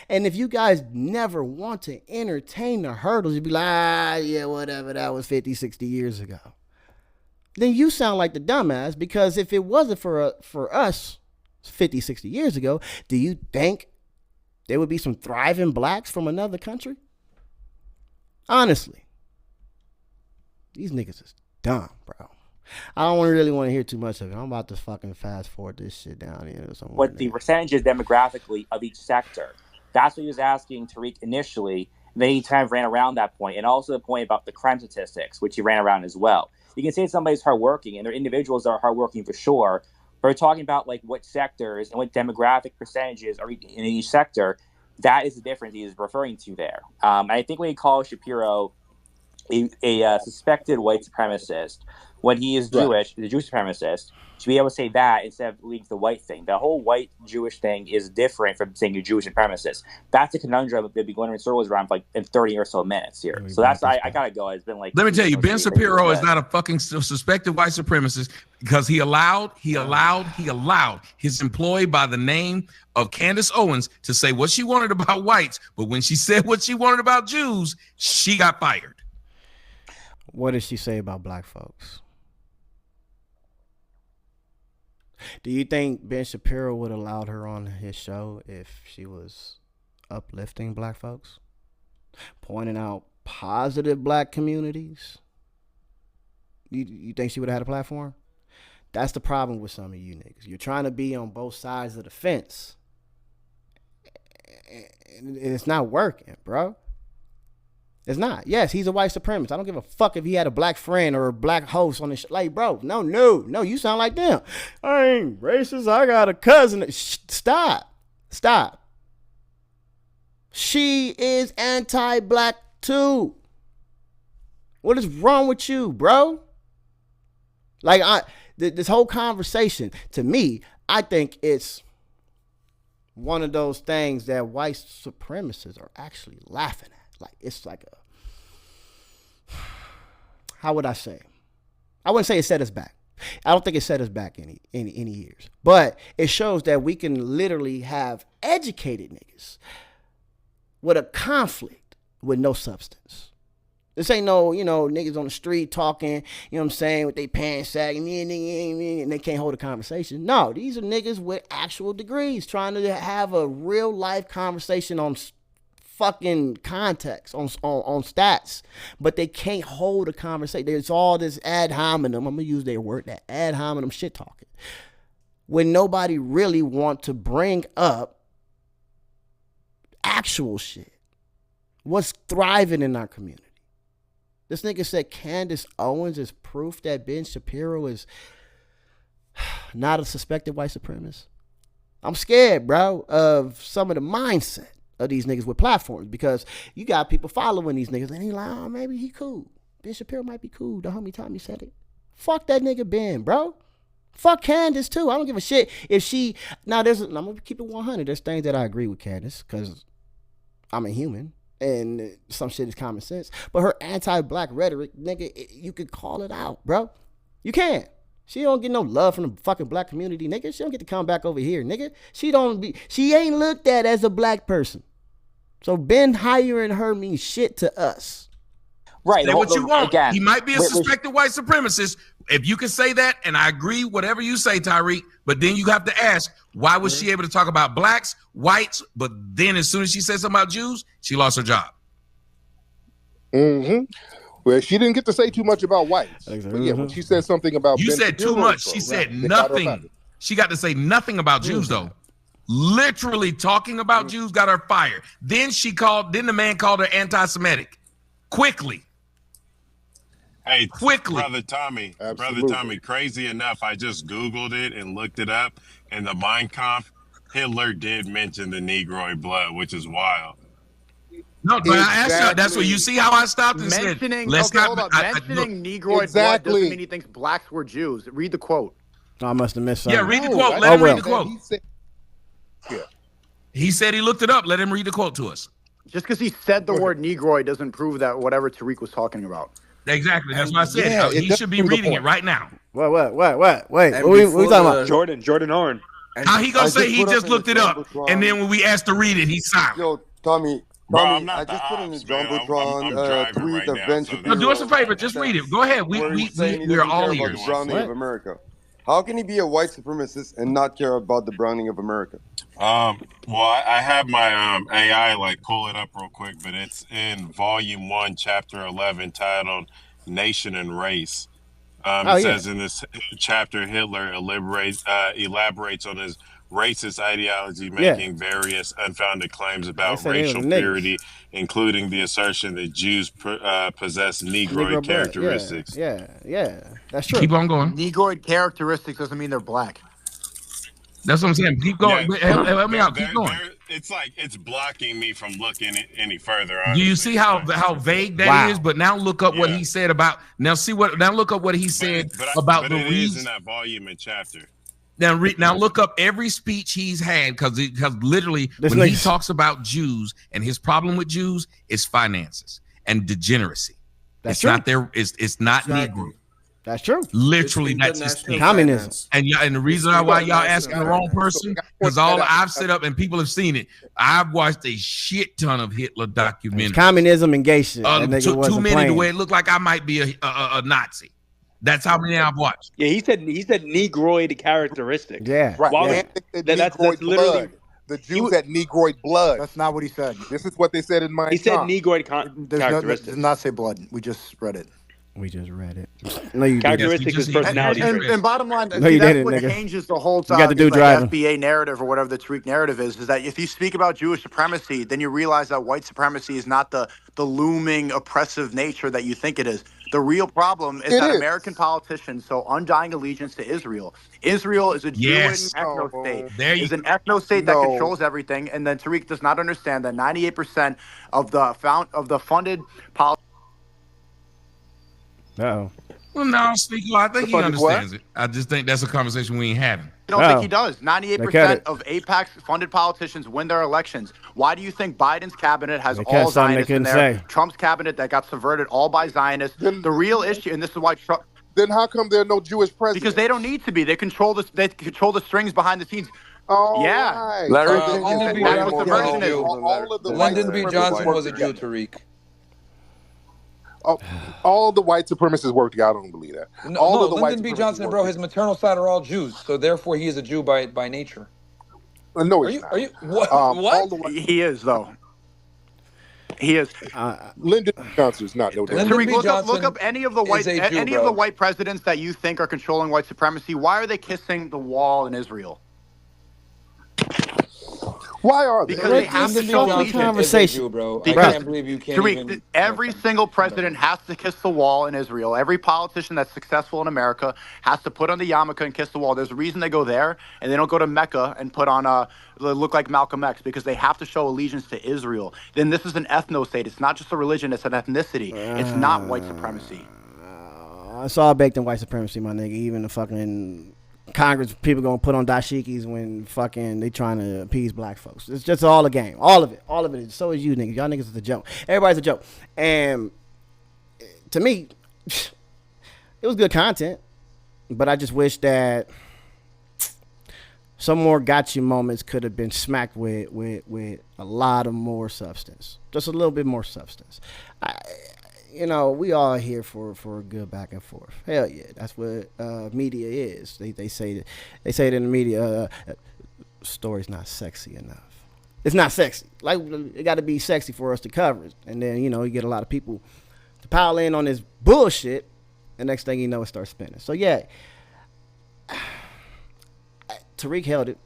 And if you guys never want to entertain the hurdles, you'd be like, yeah, whatever, that was 50, 60 years ago. Then you sound like the dumbass, because if it wasn't for us 50, 60 years ago, do you think there would be some thriving blacks from another country? Honestly, these niggas is dumb, bro. I don't really want to hear too much of it. I'm about to fucking fast forward this shit down here somewhere. What the percentages demographically of each sector. That's what he was asking Tariq initially. Then he kind of ran around that point, and also the point about the crime statistics, which he ran around as well. You can say somebody's hardworking, and they're individuals that are hardworking for sure. But we're talking about like what sectors and what demographic percentages are in each sector. That is the difference he is referring to there. I think when he calls Shapiro a suspected white supremacist, when he is Jewish, the Jewish supremacist, to be able to say that instead of leading the white thing. The whole white Jewish thing is different from saying you're Jewish supremacist. That's a conundrum that be going in circles around for like in 30 or so minutes here. So that's I gotta go. It's been like, let me tell you, Ben Shapiro is not a fucking suspected white supremacist because he allowed his employee by the name of Candace Owens to say what she wanted about whites, but when she said what she wanted about Jews, she got fired. What did she say about black folks? Do you think Ben Shapiro would have allowed her on his show if she was uplifting black folks? Pointing out positive black communities? You think she would have had a platform? That's the problem with some of you niggas. You're trying to be on both sides of the fence. And it's not working, bro. It's not. Yes, he's a white supremacist. I don't give a fuck if he had a black friend or a black host on his show. Like, bro, no, you sound like them. I ain't racist. I got a cousin. Stop. She is anti-black too. What is wrong with you, bro? Like, this whole conversation, to me, I think it's one of those things that white supremacists are actually laughing at. Like, it's like how would I say? I wouldn't say it set us back. I don't think it set us back any years. But it shows that we can literally have educated niggas with a conflict with no substance. This ain't no, niggas on the street talking, what I'm saying, with their pants sagging, and they can't hold a conversation. No, these are niggas with actual degrees trying to have a real life conversation on fucking context, on stats, but they can't hold a conversation. There's all this ad hominem, I'm going to use their word, that ad hominem shit talking, when nobody really want to bring up actual shit. What's thriving in our community? This nigga said Candace Owens is proof that Ben Shapiro is not a suspected white supremacist. I'm scared, bro, of some of the mindset of these niggas with platforms, because you got people following these niggas and he like, oh, maybe he cool. Ben Shapiro might be cool. The homie Tommy said it. Fuck that nigga Ben, bro. Fuck Candace too. I don't give a shit if she. Now I'm gonna keep it 100. There's things that I agree with Candace because I'm a human. And some shit is common sense. But her anti-black rhetoric, nigga, you could call it out, bro. You can. She don't get no love from the fucking black community, nigga. She don't get to come back over here, nigga. She ain't looked at as a black person. So Ben hiring her means shit to us. Right. Say what you want. Again, he might be a suspected white supremacist. If you can say that, and I agree, whatever you say, Tariq, but then you have to ask, why was she able to talk about blacks, whites, but then as soon as she said something about Jews, she lost her job? Mm-hmm. Well, she didn't get to say too much about whites. But yeah, when she said something about you Ben said Shapiro, too much. She said nothing. She got to say nothing about Jews, though. Literally talking about Jews got her fired. Then the man called her anti-Semitic. Quickly. Hey, quickly. Brother Tommy, crazy enough, I just Googled it and looked it up, and the Mein Kampf, Hitler did mention the Negroid blood, which is wild. No, but I asked her, that's what you see how I stopped and mentioning, said, mentioning Negroid blood doesn't mean he thinks blacks were Jews. Read the quote. I must have missed something. Yeah, read the quote. Let him read the quote. He said he looked it up. Let him read the quote to us. Just because he said the word Negroid doesn't prove that whatever Tariq was talking about. Exactly. That's what I said. Yeah, he should be reading it right now. What? Wait. What we talking about? Jordan Horn. How he gonna say he just looked it up, and then when we asked to read it, he's silent? Yo, Tommy, I just put in the Jumbotron tweet of Ben Shapiro. Do us a favor, just read it. Go ahead. We are all ears. Browning of America. How can he be a white supremacist and not care about the browning of America? Well, I have my AI pull it up real quick, but it's in Volume 1, Chapter 11, titled "Nation and Race." Says in this chapter, Hitler elaborates on his racist ideology, making various unfounded claims about racial purity, including the assertion that Jews possess Negroid characteristics. Yeah, that's true. Keep on going. Negroid characteristics doesn't mean they're black. That's what I'm saying. Keep going. Yeah, help me out. Keep going. It's like it's blocking me from looking any further. Do you see how vague that is? But now look up what he said about. Now look up what he said about the reason in that volume and chapter. Now look up every speech he's had because literally when he talks about Jews and his problem with Jews is finances and degeneracy. That's it's true. Not there. It's not Negro. That's true. Literally, that's his communism. And the reason why y'all asking the wrong person because all I've set up and people have seen it. I've watched a shit ton of Hitler documentaries. It's communism and gay shit. Too many to where it looked like I might be a Nazi. That's how many I've watched. Yeah, he said Negroid characteristics. Yeah, right. That's literally. The Jews had Negroid blood. That's not what he said. This is what they said in my. He said Negroid characteristics. Does not say blood. We just read it. We just read it. No, you characteristics is personality. And bottom line, no, you that's didn't, what nigga. changes the whole time. You got to do driving. FBA narrative or whatever the Tariq narrative is that if you speak about Jewish supremacy, then you realize that white supremacy is not the looming oppressive nature that you think it is. The real problem is that American politicians show undying allegiance to Israel. Israel is a Jewish ethno-state. It's an ethno-state that controls everything. And then Tariq does not understand that 98% of the funded Uh-oh. Well, no, Sneaky, I think he understands it. I just think that's a conversation we ain't having. I don't think he does. 98% of AIPAC-funded politicians win their elections. Why do you think Biden's cabinet has all Zionists in there? Trump's cabinet that got subverted all by Zionists. The real issue, and this is why Trump. Then how come there are no Jewish presidents? Because they don't need to be. They control the. They control the strings behind the scenes. Right. Larry Lyndon B. Johnson was a Jew, Tariq. All the white supremacists work together. I don't believe that. No, Lyndon B. Johnson, bro, his maternal side are all Jews, so therefore he is a Jew by nature. No, he's not. Are you what? He is though. He is. Lyndon Johnson is not. No doubt. Look up any of the white of the white presidents that you think are controlling white supremacy. Why are they kissing the wall in Israel? Why are they? Because they have to show allegiance. Conversation, bro. Because I can't believe you can't even. Every single president has to kiss the wall in Israel. Every politician that's successful in America has to put on the yarmulke and kiss the wall. There's a reason they go there, and they don't go to Mecca and put on look like Malcolm X, because they have to show allegiance to Israel. Then this is an ethno-state. It's not just a religion. It's an ethnicity. It's not white supremacy. It's all baked in white supremacy, my nigga. Even the fucking Congress people gonna put on dashikis when fucking they trying to appease black folks. It's just all a game. All of it is. So is you niggas. Y'all niggas is a joke. Everybody's a joke. And to me, it was good content, but I just wish that some more gotcha moments could have been smacked with a lot of more substance. Just a little bit more substance. We all here for a good back and forth. Hell yeah, that's what media is. They say it in the media. Story's not sexy enough. It's not sexy. Like, it got to be sexy for us to cover it. And then you get a lot of people to pile in on this bullshit. The next thing you know, it starts spinning. So yeah, Tariq held it.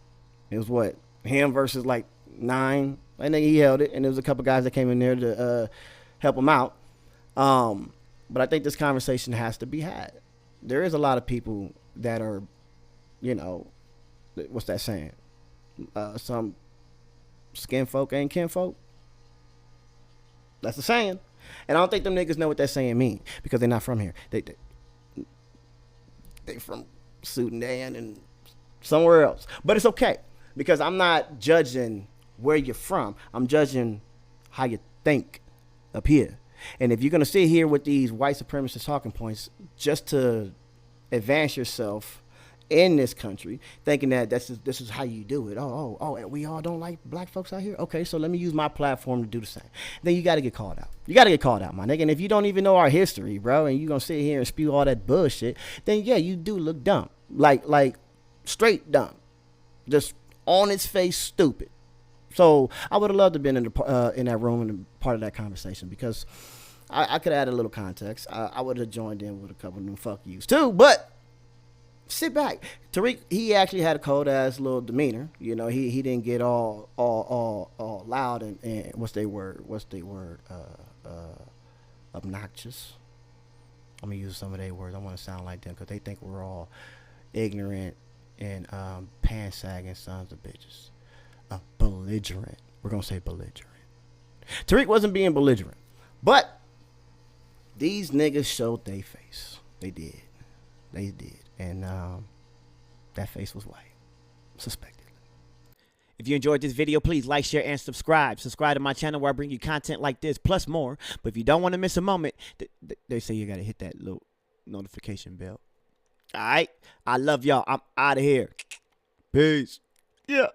It was what, him versus like 9. I think he held it, and there was a couple guys that came in there to help him out. But I think this conversation has to be had. There is a lot of people that are, what's that saying? Some skin folk ain't kin folk. That's the saying. And I don't think them niggas know what that saying mean, because they're not from here. They from Sudan and somewhere else. But it's okay, because I'm not judging where you're from. I'm judging how you think up here. And if you're going to sit here with these white supremacist talking points just to advance yourself in this country, thinking that this is how you do it. Oh, we all don't like black folks out here? Okay, so let me use my platform to do the same. Then you got to get called out. You got to get called out, my nigga. And if you don't even know our history, bro, and you're going to sit here and spew all that bullshit, then yeah, you do look dumb. Like straight dumb. Just on its face stupid. So I would have loved to have been in that room and part of that conversation, because I could add a little context. I would have joined in with a couple of them fuck yous too, but sit back. Tariq, he actually had a cold ass little demeanor. He didn't get all loud and what's they word? Obnoxious. I'm gonna use some of their words. I want to sound like them because they think we're all ignorant and pan-sagging sons of bitches. Belligerent. We're gonna say belligerent. Tariq wasn't being belligerent, but these niggas showed their face. They did, and that face was white. Suspected. If you enjoyed this video, please like, share, and subscribe. Subscribe to my channel where I bring you content like this, plus more. But if you don't want to miss a moment, they say you gotta hit that little notification bell. All right, I love y'all. I'm out of here. Peace. Yeah.